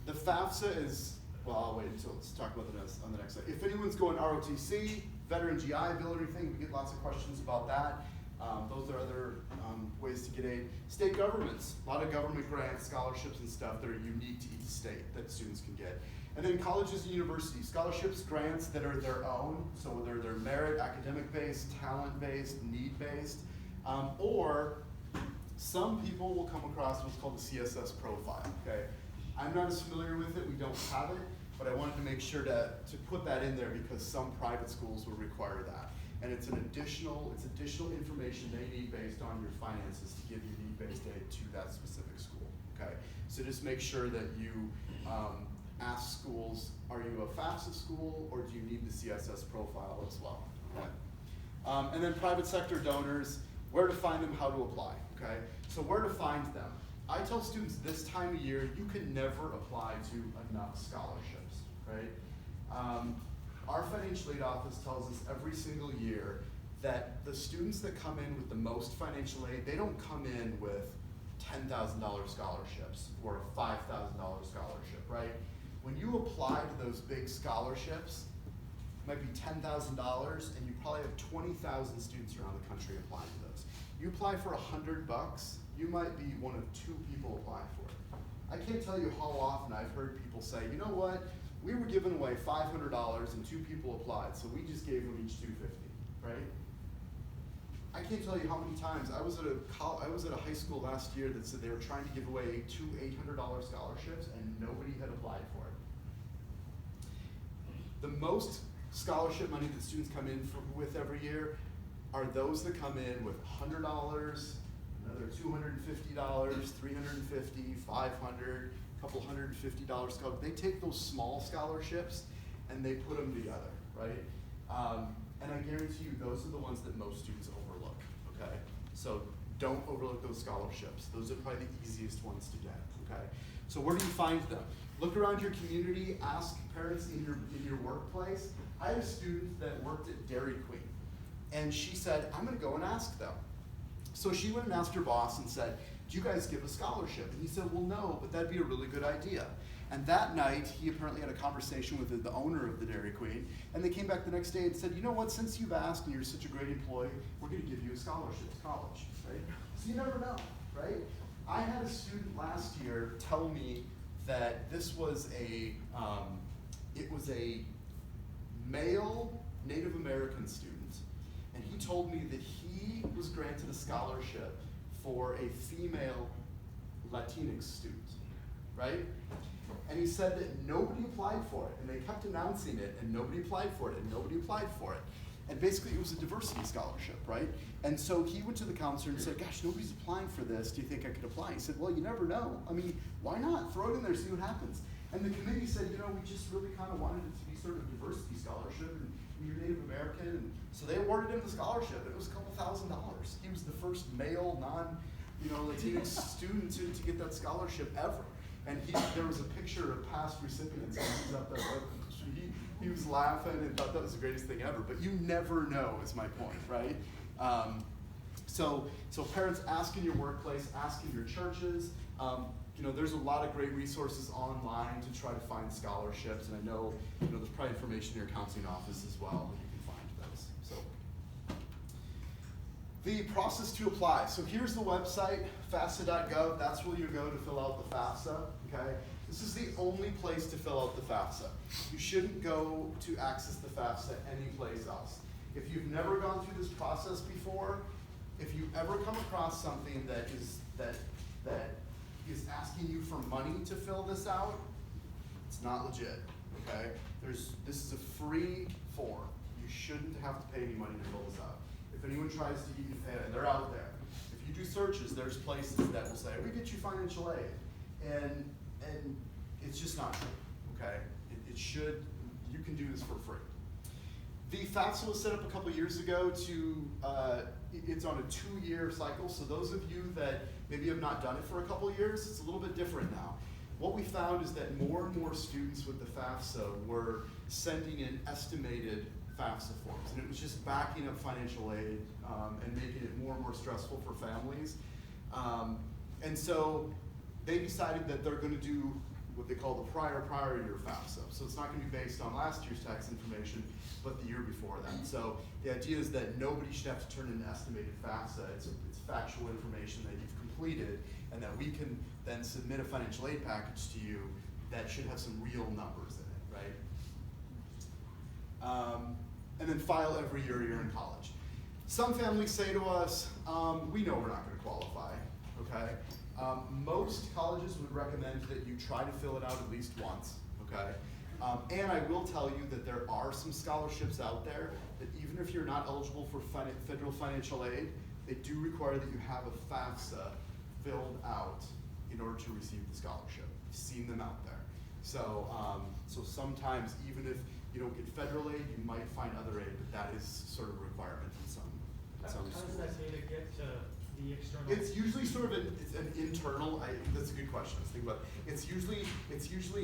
The FAFSA is, well, I'll wait until let's talk about on the next slide. If anyone's going ROTC, veteran GI Bill or anything, we get lots of questions about that. Those are other ways to get aid. State governments, a lot of government grants, scholarships and stuff that are unique to each state that students can get. And then colleges and universities, scholarships, grants that are their own, so whether they're merit, academic-based, talent-based, need-based, or some people will come across what's called the CSS profile, okay? I'm not as familiar with it, we don't have it, but I wanted to make sure to put that in there because some private schools will require that. And it's additional information they need based on your finances to give you need-based aid to that specific school, okay? So just make sure that you ask schools, are you a FAFSA school or do you need the CSS profile as well, okay? And then private sector donors, where to find them, how to apply, okay? So where to find them. I tell students this time of year, you can never apply to enough scholarships, right? Our financial aid office tells us every single year that the students that come in with the most financial aid, they don't come in with $10,000 scholarships or a $5,000 scholarship, right? When you apply to those big scholarships, it might be $10,000, and you probably have 20,000 students around the country applying to those. You apply for $100, you might be one of 2 people applying for it. I can't tell you how often I've heard people say, you know what, we were giving away $500 and 2 people applied, so we just gave them each $250, right? I can't tell you how many times I was at a high school last year that said they were trying to give away 2 $800 scholarships and nobody had applied for it. The most scholarship money that students come in with every year are those that come in with $100, another $250, $350, $500, a couple $150 scholarship. They take those small scholarships and they put them together, right? And I guarantee you those are the ones that most students overlook, okay? So don't overlook those scholarships. Those are probably the easiest ones to get, okay? So where do you find them? Look around your community, ask parents in your workplace. I had a student that worked at Dairy Queen, and she said, I'm gonna go and ask them. So she went and asked her boss and said, do you guys give a scholarship? And he said, well, no, but that'd be a really good idea. And that night, he apparently had a conversation with the owner of the Dairy Queen, and they came back the next day and said, you know what, since you've asked and you're such a great employee, we're gonna give you a scholarship to college, right? So you never know, right? I had a student last year tell me that this was it was a male Native American student, and he told me that he was granted a scholarship for a female Latinx student, right? And he said that nobody applied for it, and they kept announcing it, and nobody applied for it, and nobody applied for it. And basically it was a diversity scholarship, right? And so he went to the counselor and said, gosh, nobody's applying for this, do you think I could apply? He said, well, you never know. I mean, why not? Throw it in there, see what happens. And the committee said, you know, we just really kind of wanted it to be sort of a diversity scholarship, and you're Native American, and so they awarded him the scholarship. It was a couple $1,000. He was the first male, Latinx student to get that scholarship ever. And there was a picture of past recipients, and he was up there, he was laughing and thought that was the greatest thing ever. But you never know, is my point, right? So parents, ask in your workplace, ask in your churches. There's a lot of great resources online to try to find scholarships, and I know, there's probably information in your counseling office as well that you can find those. So the process to apply. So here's the website, FAFSA.gov. That's where you go to fill out the FAFSA, okay? This is the only place to fill out the FAFSA. You shouldn't go to access the FAFSA anyplace else. If you've never gone through this process before, if you ever come across something that is asking you for money to fill this out, it's not legit, okay? This is a free form. You shouldn't have to pay any money to fill this out. If anyone tries to, and they're out there. If you do searches, there's places that will say, we get you financial aid. And it's just not true, okay? You can do this for free. The FAFSA was set up a couple years ago it's on a 2-year cycle, so those of you that maybe have not done it for a couple years, it's a little bit different now. What we found is that more and more students with the FAFSA were sending in estimated FAFSA forms, and it was just backing up financial aid and making it more and more stressful for families. And so they decided that they're going to do what they call the prior year FAFSA. So it's not going to be based on last year's tax information, but the year before that. So the idea is that nobody should have to turn in an estimated FAFSA. It's factual information that you've completed, and that we can then submit a financial aid package to you that should have some real numbers in it, right? And then file every year you're in college. Some families say to us, we know we're not going to qualify, okay? Most colleges would recommend that you try to fill it out at least once, okay? And I will tell you that there are some scholarships out there that even if you're not eligible for federal financial aid, they do require that you have a FAFSA filled out in order to receive the scholarship. I've seen them out there. So, so sometimes even if you don't get federal aid, you might find other aid, but that is sort of a requirement in some some How schools. does that data get to the external? It's usually sort of it's an internal. That's a good question. Let's think about it. It's usually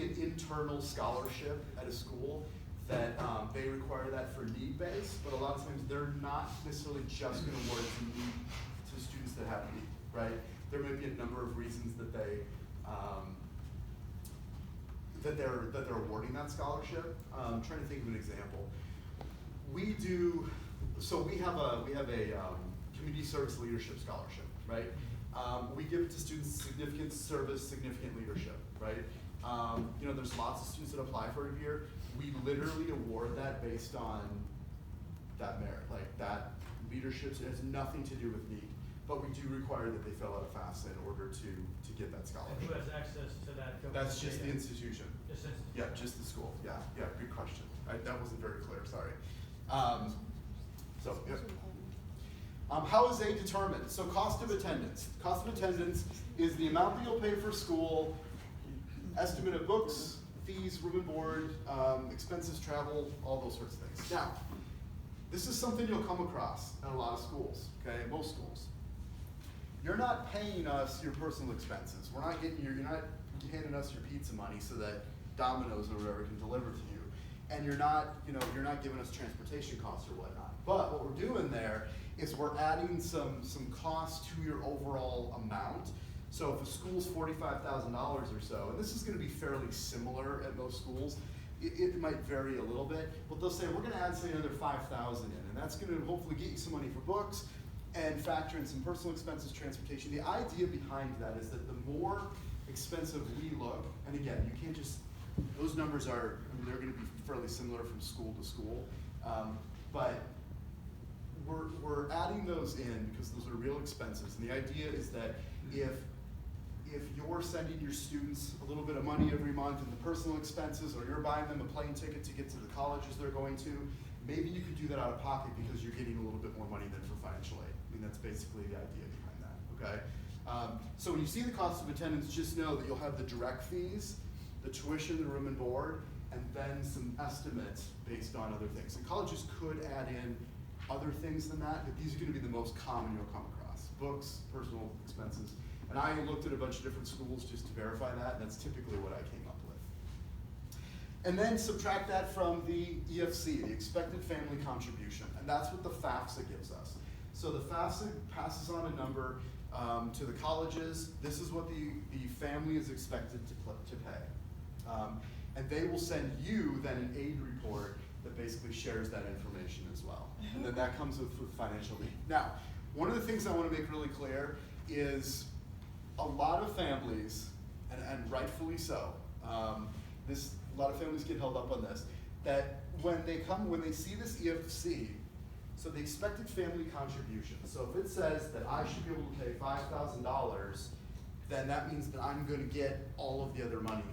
an internal scholarship at a school that they require that for need based, but a lot of times they're not necessarily just going to award it to students that have need, right? There may be a number of reasons that they're awarding that scholarship. I'm trying to think of an example. We have a community service leadership scholarship, right? We give it to students significant service, significant leadership, right? There's lots of students that apply for it here. We literally award that based on that merit, like that leadership. It has nothing to do with need, but we do require that they fill out a FAFSA in order to get that scholarship. And who has access to that? That's just the institution. Just institution. Yeah, just the school. Yeah, good question. That wasn't very clear, sorry. How is aid determined? So cost of attendance. Cost of attendance is the amount that you'll pay for school, estimate of books, fees, room and board, expenses, travel, all those sorts of things. Now, this is something you'll come across in a lot of schools, okay, most schools. You're not paying us your personal expenses. You're not handing us your pizza money so that Domino's or whatever can deliver to you. And you're not giving us transportation costs or whatnot. But what we're doing there is we're adding some cost to your overall amount. So if a school's $45,000 or so, and this is going to be fairly similar at most schools, it might vary a little bit, but they'll say we're going to add say another $5,000 in, and that's going to hopefully get you some money for books and factor in some personal expenses, transportation. The idea behind that is that the more expensive we look, and again, you can't just, those numbers are, they're going to be fairly similar from school to school, but we're adding those in because those are real expenses, and the idea is that if you're sending your students a little bit of money every month in the personal expenses, or you're buying them a plane ticket to get to the colleges they're going to, maybe you could do that out of pocket because you're getting a little bit more money than for financial aid. I mean, that's basically the idea behind that, okay? So when you see the cost of attendance, just know that you'll have the direct fees, the tuition, the room and board, and then some estimates based on other things. And colleges could add in other things than that, but these are gonna be the most common you'll come across. Books, personal expenses. And I looked at a bunch of different schools just to verify that, and that's typically what I came up with. And then subtract that from the EFC, the expected family contribution, and that's what the FAFSA gives us. So the FAFSA passes on a number to the colleges. This is what the family is expected to pay. And they will send you then an aid report that basically shares that information as well. And then that comes with financial aid. Now, one of the things I want to make really clear is a lot of families, and rightfully so, a lot of families get held up on this, that when they see this EFC, so the expected family contribution, so if it says that I should be able to pay $5,000, then that means that I'm going to get all of the other money,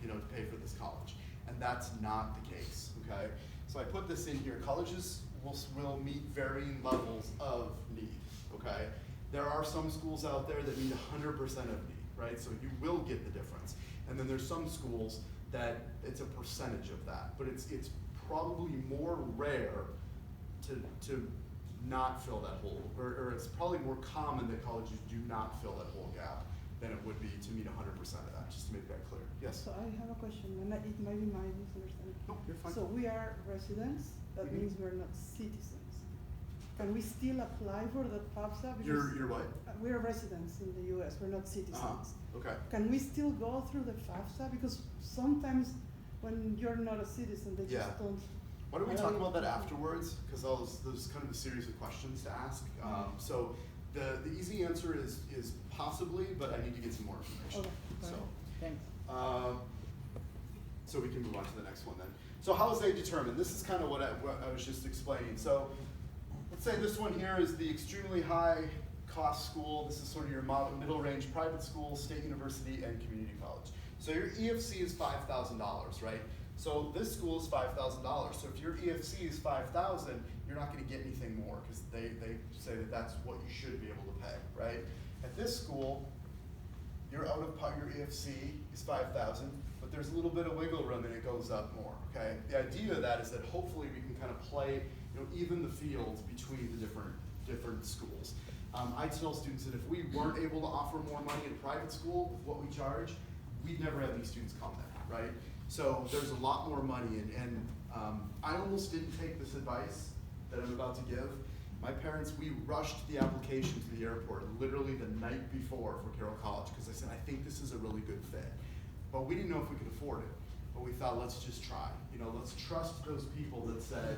to pay for this college. And that's not the case, okay? So I put this in here. Colleges will meet varying levels of need, okay? There are some schools out there that need 100% of need, right? So you will get the difference. And then there's some schools that it's a percentage of that, but it's probably more rare to not fill that hole, or it's probably more common that colleges do not fill that whole gap than it would be to meet 100% of that, just to make that clear. Yes? So I have a question, and it might be my misunderstanding. No, you're fine. So we are residents, that Mhm. means we're not citizens. Can we still apply for the FAFSA? Because You're what? we're residents in the US, we're not citizens. Okay. Can we still go through the FAFSA? Because sometimes when you're not a citizen, they Yeah. just don't. Why don't we allow talk you about to that do it. afterwards? Because there's kind of a series of questions to ask. So the easy answer is possibly, but I need to get some more information. Okay, So, thanks. so we can move on to the next one then. So how is they determined? This is kind of what I was just explaining. So let's say this one here is the extremely high cost school. This is sort of your middle range private school, state university, and community college. So your EFC is $5,000, right? So this school is $5,000. So if your EFC is $5,000, you're not going to get anything more because they say that that's what you should be able to pay, right? At this school, your EFC is $5,000, but there's a little bit of wiggle room and it goes up more, okay? The idea of that is that hopefully we can kind of play, even the fields between the different different schools. I tell students that if we weren't able to offer more money in private school with what we charge, we'd never have any students come there, right? So there's a lot more money, and I almost didn't take this advice that I'm about to give. My parents, we rushed the application to the airport literally the night before for Carroll College, because I said, I think this is a really good fit. But we didn't know if we could afford it. But we thought, let's just try. Let's trust those people that said,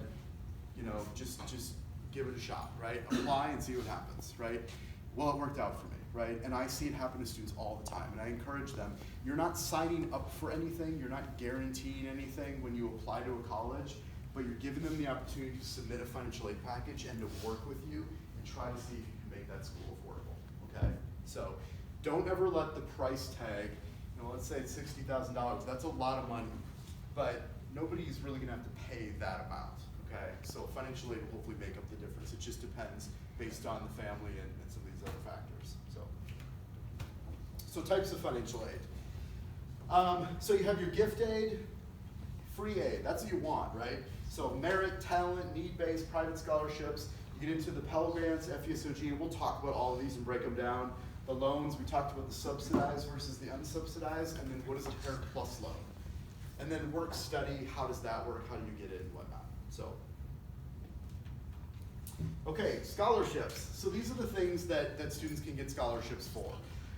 just give it a shot, right? Apply and see what happens, right? Well, it worked out for me, right? And I see it happen to students all the time, and I encourage them. You're not signing up for anything, you're not guaranteeing anything when you apply to a college, but you're giving them the opportunity to submit a financial aid package and to work with you and try to see if you can make that school affordable, okay? So don't ever let the price tag, let's say it's $60,000, that's a lot of money, but nobody's really gonna have to pay that amount, okay? So financial aid will hopefully make up the difference. It just depends based on the family and some of these other factors, so types of financial aid. So you have your gift aid, free aid, that's what you want, right? So merit, talent, need-based, private scholarships. You get into the Pell Grants, FESOG, and we'll talk about all of these and break them down. The loans, we talked about the subsidized versus the unsubsidized, and then what is a Parent Plus loan? And then work study, how does that work? How do you get it and whatnot? So, okay, scholarships. So these are the things that students can get scholarships for.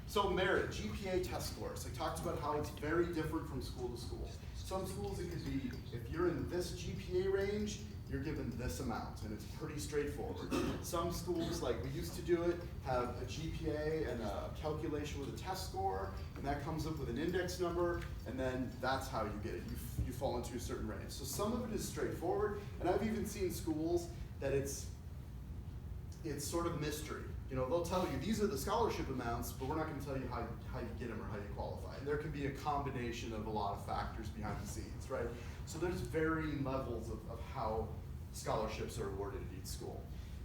So merit, GPA test scores. I talked about how it's very different from school to school. Some schools it could be, if you're in this GPA range, you're given this amount, and it's pretty straightforward. Some schools, like we used to do it, have a GPA and a calculation with a test score, and that comes up with an index number, and then that's how you get it. You fall into a certain range. So some of it is straightforward, and I've even seen schools that it's sort of mystery. They'll tell you, these are the scholarship amounts, but we're not gonna tell you how you get them or how you qualify. And there can be a combination of a lot of factors behind the scenes, right? So there's varying levels of how scholarships are awarded at each school.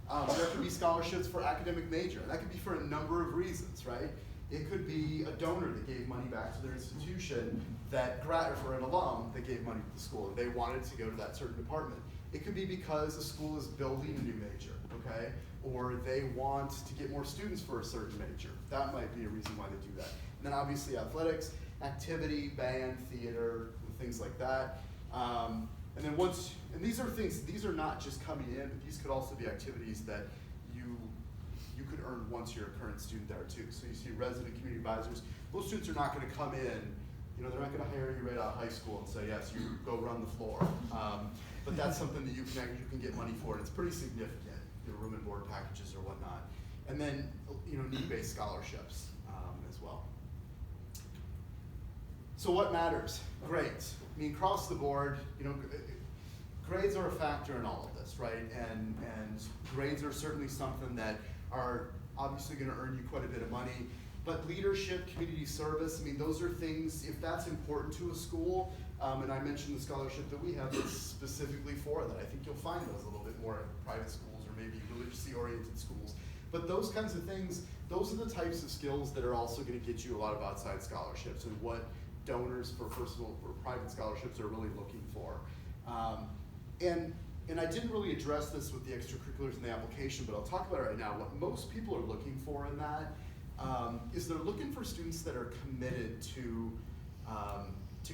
There could be scholarships for academic major, and that could be for a number of reasons, right? It could be a donor that gave money back to their institution for an alum that gave money to the school, and they wanted to go to that certain department. It could be because the school is building a new major, okay? Or they want to get more students for a certain major. That might be a reason why they do that. And then obviously athletics, activity, band, theater, things like that. And then these are not just coming in, but these could also be activities that you could earn once you're a current student there too. So you see resident community advisors, those students are not gonna come in, they're not gonna hire you right out of high school and say, yes, you go run the floor. But that's something that you can get money for, and it's pretty significant, your room and board packages or whatnot. And then, need-based scholarships as well. So what matters? Grades. Across the board, grades are a factor in all of this, right? And grades are certainly something that are obviously gonna earn you quite a bit of money. But leadership, community service, those are things, if that's important to a school, and I mentioned the scholarship that we have that's specifically for that. I think you'll find those a little bit more at private schools or maybe religiously oriented schools. But those kinds of things, those are the types of skills that are also gonna get you a lot of outside scholarships and what donors for private scholarships are really looking for. And I didn't really address this with the extracurriculars in the application, but I'll talk about it right now. What most people are looking for in that is they're looking for students that are committed to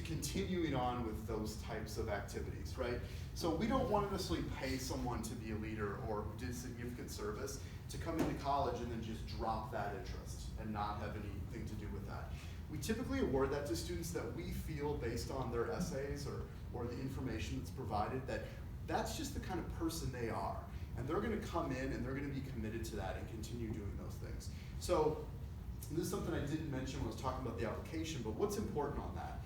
continuing on with those types of activities, right? So we don't want to necessarily pay someone to be a leader or who did significant service to come into college and then just drop that interest and not have anything to do with that. We typically award that to students that we feel, based on their essays or the information that's provided, that's just the kind of person they are. And they're gonna come in and they're gonna be committed to that and continue doing those things. So this is something I didn't mention when I was talking about the application, but what's important on that?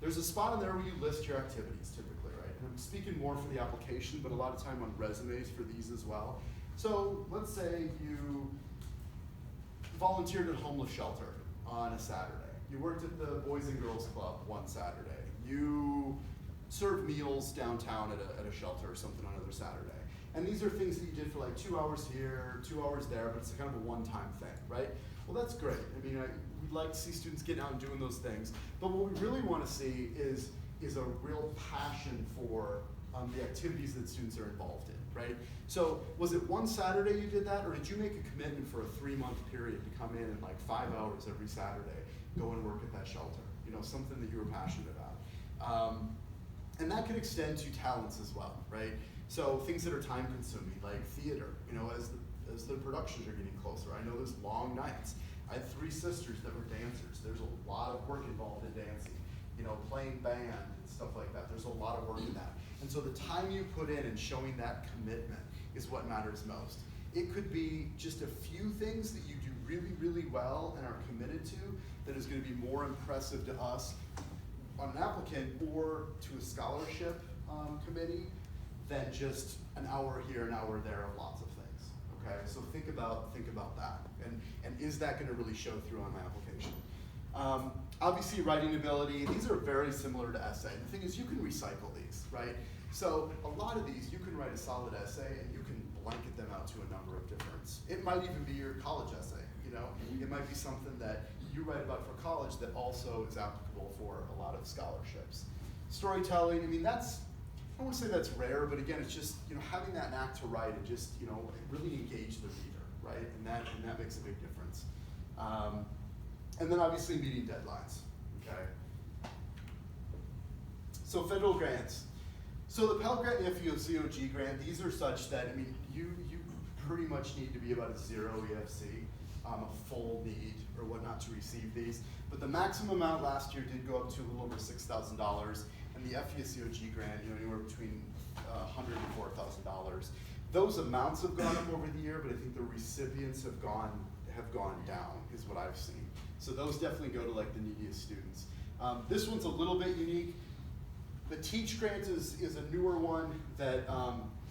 There's a spot in there where you list your activities typically, right? And I'm speaking more for the application, but a lot of time on resumes for these as well. So let's say you volunteered at a homeless shelter on a Saturday. You worked at the Boys and Girls Club one Saturday. You served meals downtown at a shelter or something on another Saturday. And these are things that you did for like 2 hours here, 2 hours there, but it's kind of a one-time thing, right? Well, that's great. We'd like to see students getting out and doing those things. But what we really want to see is a real passion for the activities that students are involved in, right? So was it one Saturday you did that, or did you make a commitment for a 3-month period to come in and like 5 hours every Saturday, go and work at that shelter? You know, something that you were passionate about. And that could extend to talents as well, right? So things that are time consuming, like theater, you know, as the productions are getting closer. I know there's long nights. I had 3 sisters that were dancers. There's a lot of work involved in dancing, you know, playing band and stuff like that. There's a lot of work in that. And so the time you put in and showing that commitment is what matters most. It could be just a few things that you do really, really well and are committed to that is going to be more impressive to us on an applicant or to a scholarship committee than just an hour here, an hour there of lots of things. Okay, so think about that, and is that going to really show through on the application? Obviously, writing ability, these are very similar to essay. The thing is, you can recycle these, right? So a lot of these, you can write a solid essay and you can blanket them out to a number of different. It might even be your college essay, you know? It might be something that you write about for college that also is applicable for a lot of scholarships. Storytelling, I mean, I don't want to say that's rare, but again, it's just, you know, having that knack to write and just, you know, really engage the reader, right? And that makes a big difference. And then obviously meeting deadlines, okay? So federal grants. So the Pell Grant and FEOCOG grant, these are such that, I mean, you pretty much need to be about a 0 EFC, a full need or whatnot to receive these. But the maximum amount last year did go up to a little over $6,000. And the FEOCOG grant, you know, anywhere between $100,000 and $4,000. Those amounts have gone up over the year, but I think the recipients have gone down, is what I've seen. So those definitely go to like the neediest students. This one's a little bit unique. The Teach grant is a newer one that,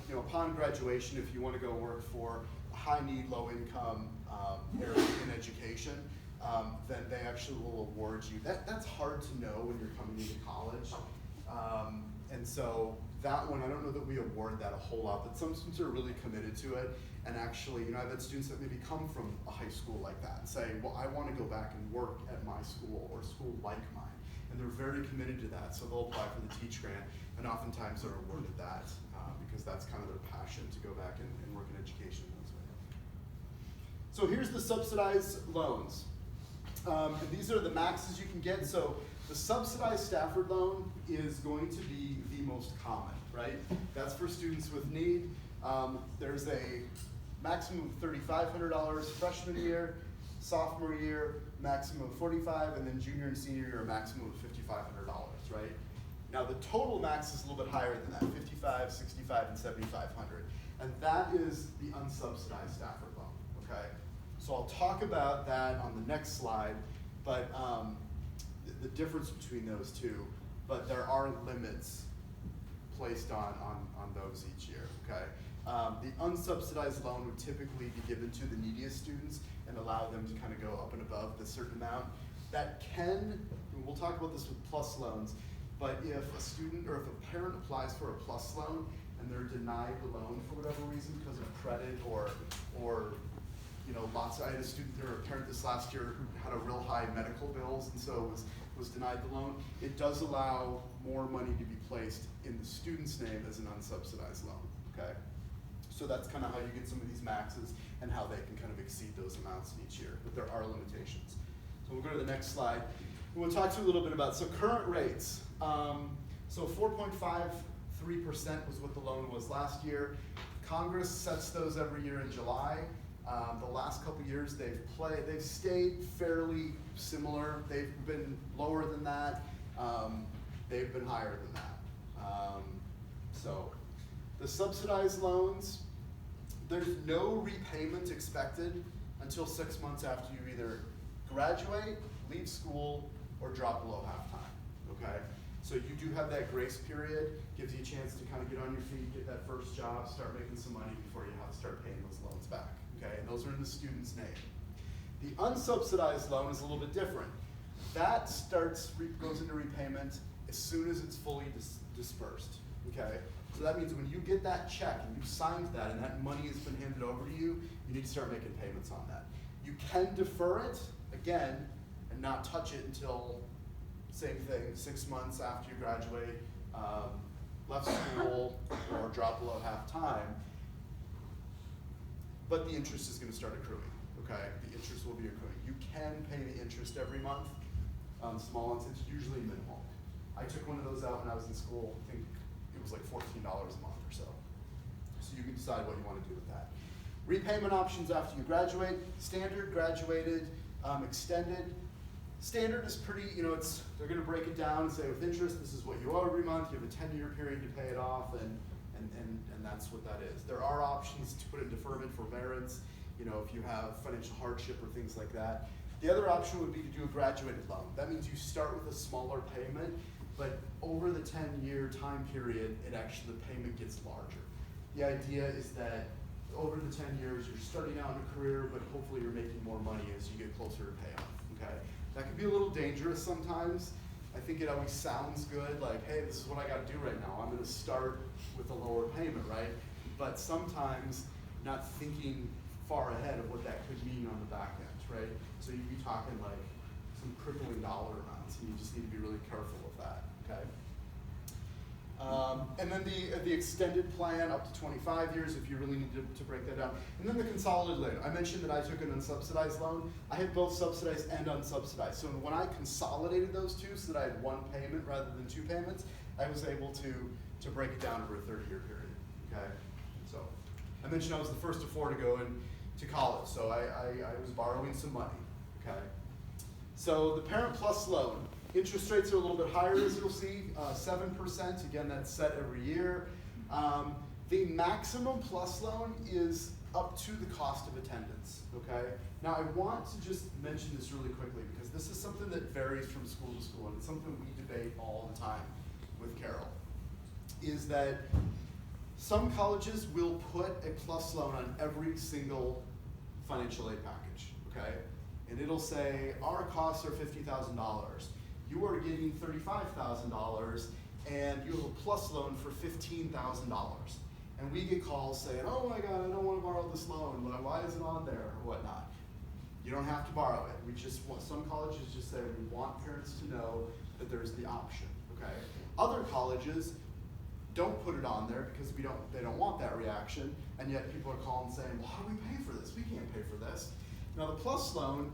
you know, upon graduation, if you want to go work for a high need, low income area in education, then they actually will award you. That's hard to know when you're coming into college. And so that one, I don't know that we award that a whole lot, but some students are really committed to it. And actually, you know, I've had students that maybe come from a high school like that and say, well, I want to go back and work at my school or a school like mine. And they're very committed to that, so they'll apply for the Teach grant, and oftentimes they're awarded that because that's kind of their passion to go back and work in education in those ways. So here's the subsidized loans. And these are the maxes you can get. So the subsidized Stafford loan is going to be the most common, right? That's for students with need. There's a maximum of $3,500 freshman year, sophomore year, maximum of $45,000, and then junior and senior year, a maximum of $5,500, right? Now the total max is a little bit higher than that, $55,000, $65,000, and $7,500. And that is the unsubsidized Stafford loan, okay? So I'll talk about that on the next slide, but the difference between those two, but there are limits placed on those each year, okay? The unsubsidized loan would typically be given to the neediest students and allow them to kind of go up and above the certain amount. That can, we'll talk about this with plus loans, but if a student or if a parent applies for a plus loan and they're denied the loan for whatever reason because of credit or you know, I had a student or a parent this last year who had a real high medical bills and so was denied the loan. It does allow more money to be placed in the student's name as an unsubsidized loan, okay? So that's kind of how you get some of these maxes and how they can kind of exceed those amounts in each year, but there are limitations. So we'll go to the next slide. We'll talk to you a little bit about, so current rates. So 4.53% was what the loan was last year. Congress sets those every year in July. The last couple years they've stayed fairly similar. They've been lower than that. They've been higher than that. So the subsidized loans, there's no repayment expected until 6 months after you either graduate, leave school, or drop below half-time, okay? So you do have that grace period, gives you a chance to kind of get on your feet, get that first job, start making some money before you have to start paying those loans back, okay? And those are in the student's name. The unsubsidized loan is a little bit different. That goes into repayment as soon as it's fully dispersed, okay? So that means when you get that check and you signed that and that money has been handed over to you, you need to start making payments on that. You can defer it, again, and not touch it until, same thing, 6 months after you graduate, left school, drop below half time, but the interest is gonna start accruing, okay? The interest will be accruing. You can pay the interest every month. Small ones, it's usually minimal. I took one of those out when I was in school. I think it was like $14 a month or so. So you can decide what you want to do with that. Repayment options after you graduate: standard, graduated, extended. Standard is pretty, they're going to break it down and say with interest, this is what you owe every month. You have a 10-year period to pay it off, and that's what that is. There are options to put in deferment forbearance, if you have financial hardship or things like that. The other option would be to do a graduated loan. That means you start with a smaller payment, but over the 10-year time period, the payment gets larger. The idea is that over the 10 years, you're starting out in a career, but hopefully you're making more money as you get closer to payoff, okay? That can be a little dangerous sometimes. I think it always sounds good, like, hey, this is what I gotta do right now. I'm gonna start with a lower payment, right? But sometimes not thinking far ahead of what that could mean on the back end, right? So you'd be talking like some crippling dollar amounts, and you just need to be really careful of that, okay? And then the extended plan up to 25 years if you really need to break that down. And then the consolidated loan. I mentioned that I took an unsubsidized loan. I had both subsidized and unsubsidized. So when I consolidated those two so that I had one payment rather than two payments, I was able to break it down over a 30-year period, okay? So I mentioned I was the first of four to go to college, so I was borrowing some money, okay? So the Parent Plus loan. Interest rates are a little bit higher, as you'll see, 7%. Again, that's set every year. The maximum plus loan is up to the cost of attendance, okay? Now, I want to just mention this really quickly because this is something that varies from school to school, and it's something we debate all the time with Carroll, is that some colleges will put a plus loan on every single financial aid package, okay? And it'll say, our costs are $50,000. You are getting $35,000, and you have a plus loan for $15,000. And we get calls saying, oh my God, I don't want to borrow this loan. Why is it on there, or whatnot? You don't have to borrow it. We just want, some colleges just say we want parents to know that there's the option, okay? Other colleges don't put it on there because they don't want that reaction, and yet people are calling saying, well, how do we pay for this? We can't pay for this. Now the plus loan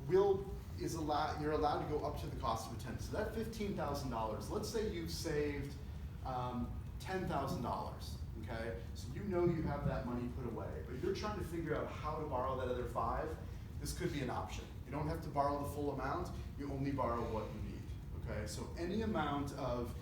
you're allowed to go up to the cost of attendance. So that $15,000, let's say you've saved $10,000, okay? So you know you have that money put away, but you're trying to figure out how to borrow that other $5,000. This could be an option. You don't have to borrow the full amount, you only borrow what you need, okay? So any amount of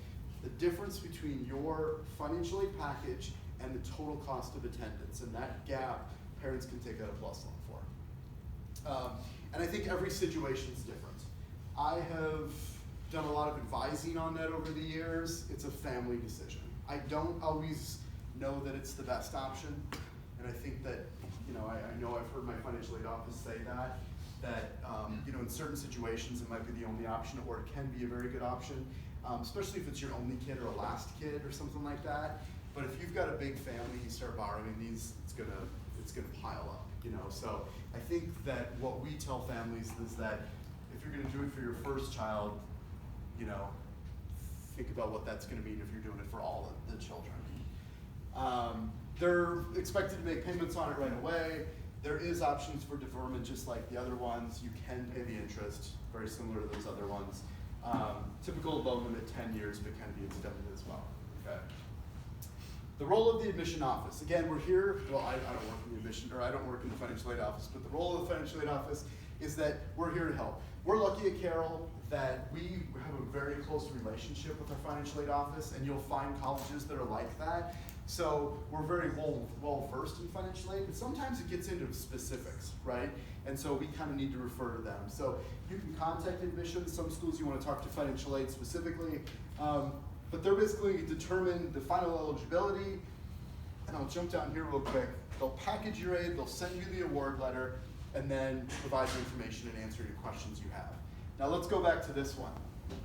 the difference between your financial aid package and the total cost of attendance, and that gap, parents can take out a plus loan for. And I think every situation is different. I have done a lot of advising on that over the years. It's a family decision. I don't always know that it's the best option, and I think that, I know I've heard my financial aid office say that in certain situations it might be the only option, or it can be a very good option, especially if it's your only kid or a last kid or something like that. But if you've got a big family, you start borrowing these, it's gonna pile up. So I think that what we tell families is that if you're gonna do it for your first child, think about what that's gonna mean if you're doing it for all of the children. They're expected to make payments on it right away. There is options for deferment just like the other ones. You can pay the interest, very similar to those other ones. Typical loan limit 10 years, but can be extended as well, okay? The role of the admission office. Again, we're here, well, I don't work in the admission, or I don't work in the financial aid office, but the role of the financial aid office is that we're here to help. We're lucky at Carroll that we have a very close relationship with our financial aid office, and you'll find colleges that are like that. So we're very well versed in financial aid, but sometimes it gets into specifics, right? And so we kind of need to refer to them. So you can contact admissions. Some schools you want to talk to financial aid specifically. But they're basically determine the final eligibility, and I'll jump down here real quick. They'll package your aid, they'll send you the award letter, and then provide you information and answer your questions you have. Now let's go back to this one.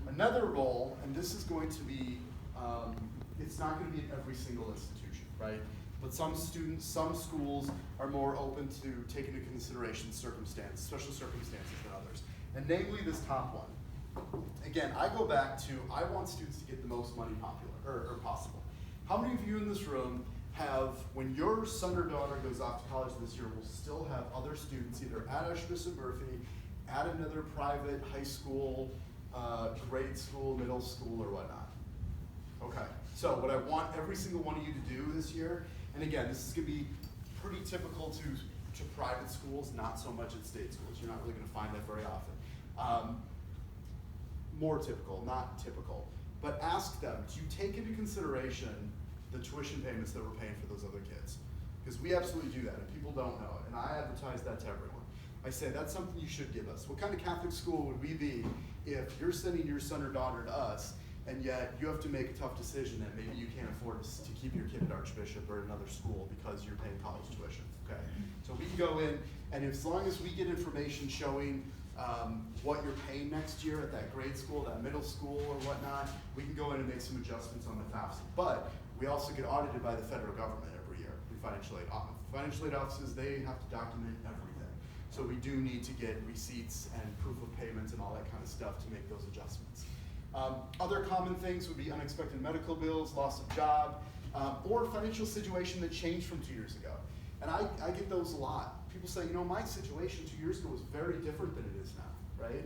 Another role, and this is going to be, it's not going to be in every single institution, right? But some schools are more open to taking into consideration circumstances, special circumstances than others. And namely this top one. Again, I go back to, I want students to get the most money possible. How many of you in this room have, when your son or daughter goes off to college this year, will still have other students either at Archbishop Murphy, at another private high school, grade school, middle school, or whatnot? Okay, so what I want every single one of you to do this year, and again, this is gonna be pretty typical to private schools, not so much at state schools. You're not really gonna find that very often. More typical, not typical. But ask them, do you take into consideration the tuition payments that we're paying for those other kids? Because we absolutely do that, and people don't know it, and I advertise that to everyone. I say, that's something you should give us. What kind of Catholic school would we be if you're sending your son or daughter to us, and yet you have to make a tough decision that maybe you can't afford to keep your kid at Archbishop or another school because you're paying college tuition, okay? So we can go in, and as long as we get information showing what you're paying next year at that grade school, that middle school, or whatnot, we can go in and make some adjustments on the FAFSA. But we also get audited by the federal government every year. We financial aid offices, they have to document everything. So we do need to get receipts and proof of payments and all that kind of stuff to make those adjustments. Other common things would be unexpected medical bills, loss of job, or financial situation that changed from 2 years ago. And I get those a lot. People say, you know, my situation 2 years ago was very different than it is now, right?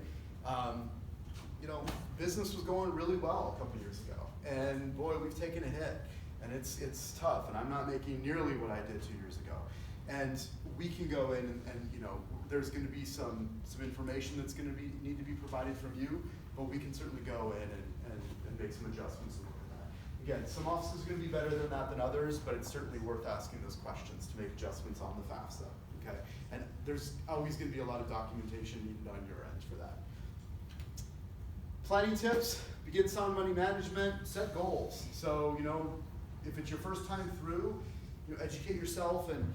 You know, business was going really well a couple years ago, and boy, we've taken a hit, and it's tough, and I'm not making nearly what I did 2 years ago. And we can go in and you know, there's going to be some information that's going to need to be provided from you, but we can certainly go in and make some adjustments and look at that. Again, some offices are going to be better than that than others, but it's certainly worth asking those questions to make adjustments on the FAFSA. Okay, and there's always going to be a lot of documentation needed on your end for that. Planning tips: begin sound money management, set goals. So, you know, if it's your first time through, you know, educate yourself and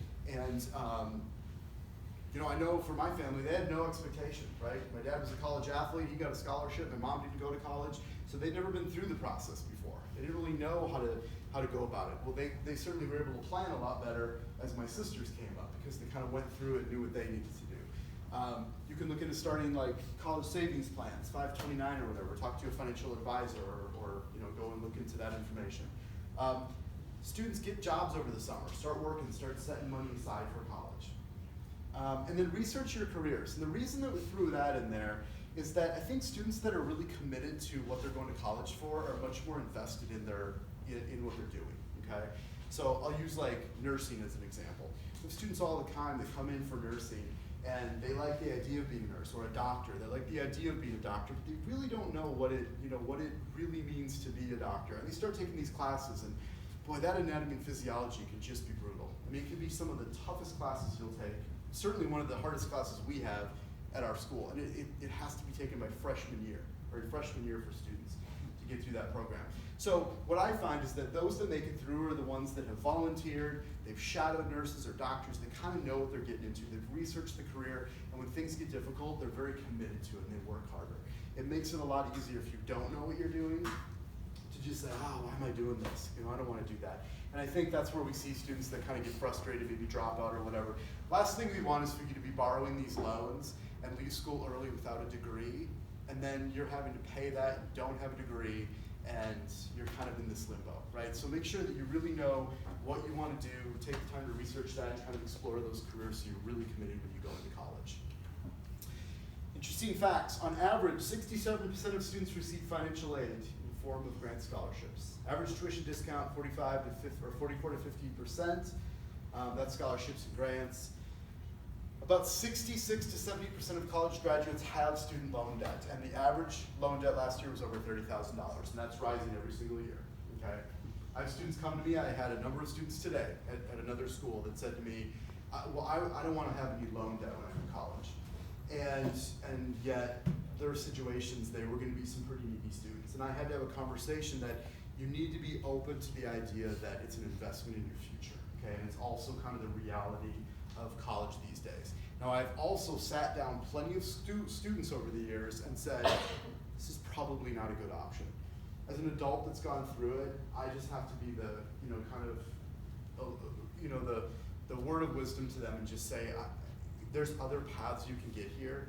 you know, I know for my family, they had no expectation, right? My dad was a college athlete, he got a scholarship, my mom didn't go to college, so they'd never been through the process before. They didn't really know how to go about it. Well, they certainly were able to plan a lot better as my sisters came up, because they kind of went through it, knew what they needed to do. You can look into starting like college savings plans, 529 or whatever, talk to a financial advisor or you know, go and look into that information. Students get jobs over the summer, start working, start setting money aside for college. And then research your careers. And the reason that we threw that in there is that I think students that are really committed to what they're going to college for are much more invested in what they're doing, okay? So I'll use like nursing as an example. We have students all the time that come in for nursing and they like the idea of being a nurse, or a doctor. They like the idea of being a doctor, but they really don't know what it really means to be a doctor. And they start taking these classes, and boy, that anatomy and physiology can just be brutal. I mean, it can be some of the toughest classes you'll take. Certainly one of the hardest classes we have at our school, and it has to be taken by freshman year for students to get through that program. So what I find is that those that make it through are the ones that have volunteered, they've shadowed nurses or doctors, they kind of know what they're getting into, they've researched the career, and when things get difficult, they're very committed to it and they work harder. It makes it a lot easier if you don't know what you're doing to just say, oh, why am I doing this? You know, I don't want to do that. And I think that's where we see students that kind of get frustrated, maybe drop out or whatever. Last thing we want is for you to be borrowing these loans and leave school early without a degree, and then you're having to pay that, you don't have a degree, and you're kind of in this limbo, right? So make sure that you really know what you want to do, take the time to research that, and kind of explore those careers so you're really committed when you go into college. Interesting facts: on average, 67% of students receive financial aid in the form of grant scholarships. Average tuition discount 44 to 50%. That's scholarships and grants. About 66 to 70% of college graduates have student loan debt, and the average loan debt last year was over $30,000, and that's rising every single year. Okay, I have students come to me. I had a number of students today at another school that said to me, "Well, I don't want to have any loan debt when I'm in college," and yet there are situations they were going to be some pretty needy students, and I had to have a conversation that you need to be open to the idea that it's an investment in your future. Okay, and it's also kind of the reality of college these days. Now, I've also sat down plenty of students over the years and said, this is probably not a good option. As an adult that's gone through it, I just have to be the, the word of wisdom to them and just say, there's other paths you can get here.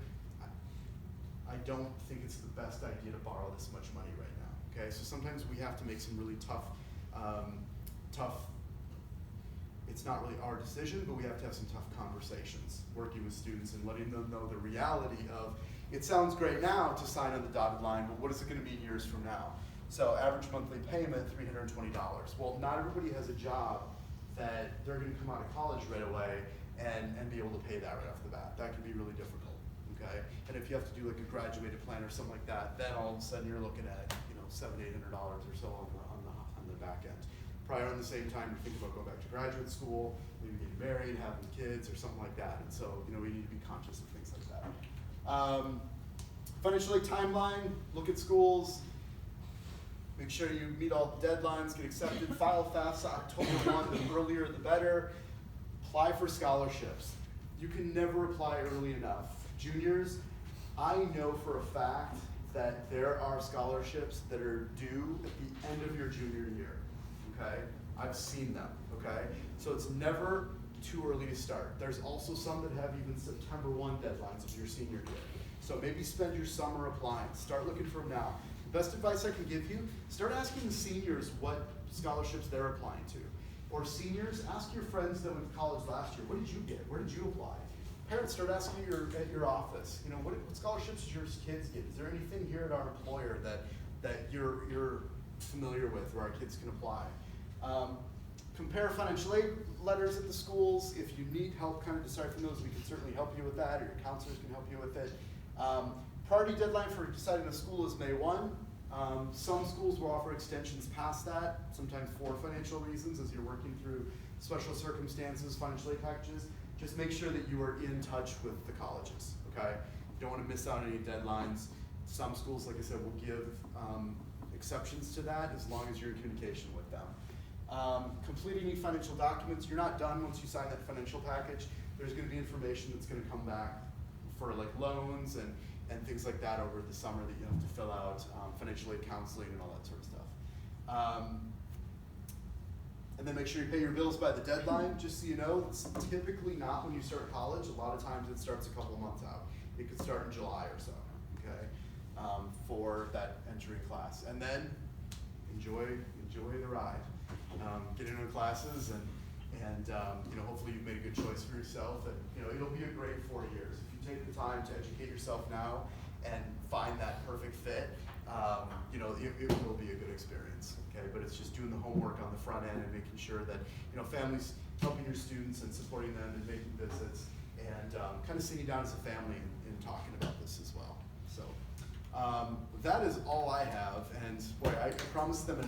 I don't think it's the best idea to borrow this much money right now, okay? So sometimes we have to make some really tough tough, it's not really our decision, but we have to have some tough conversations working with students and letting them know the reality of, it sounds great now to sign on the dotted line, but what is it going to be years from now? So average monthly payment, $320. Well, not everybody has a job that they're going to come out of college right away and be able to pay that right off the bat. That can be really difficult, okay? And if you have to do like a graduated plan or something like that, then all of a sudden you're looking at, you know, $700, $800 or so on the back end. Probably around the same time you think about going back to graduate school, maybe getting married, having kids or something like that. And so, you know, we need to be conscious of things like that. Financial aid timeline, look at schools, make sure you meet all the deadlines, get accepted, file FAFSA October 1, the earlier the better. Apply for scholarships. You can never apply early enough. Juniors, I know for a fact that there are scholarships that are due at the end of your junior year, okay? I've seen them, okay? So it's never too early to start. There's also some that have even September 1 deadlines of your senior year. So maybe spend your summer applying. Start looking for them now. The best advice I can give you, start asking the seniors what scholarships they're applying to. Or seniors, ask your friends that went to college last year, what did you get? Where did you apply? Parents, start asking at your office, you know, what scholarships did your kids get? Is there anything here at our employer that you're familiar with where our kids can apply? Compare financial aid letters at the schools. If you need help kind of deciphering those, we can certainly help you with that, or your counselors can help you with it. Priority deadline for deciding a school is May 1. Some schools will offer extensions past that, sometimes for financial reasons as you're working through special circumstances, financial aid packages. Just make sure that you are in touch with the colleges, okay? You don't want to miss out on any deadlines. Some schools, like I said, will give exceptions to that as long as you're in communication with them. Completing any financial documents, you're not done once you sign that financial package. There's going to be information that's going to come back for like loans and things like that over the summer that you have to fill out, financial aid counseling and all that sort of stuff. And then make sure you pay your bills by the deadline. Just so you know, it's typically not when you start college. A lot of times it starts a couple months out. It could start in July or so, okay, for that entering class. And then enjoy the ride. Get into classes and you know, hopefully you've made a good choice for yourself, and you know, it'll be a great 4 years. If you take the time to educate yourself now and find that perfect fit, you know, it will be a good experience, okay? But it's just doing the homework on the front end and making sure that, you know, families helping your students and supporting them and making visits and kind of sitting down as a family and talking about this as well. So that is all I have, and boy, I promised them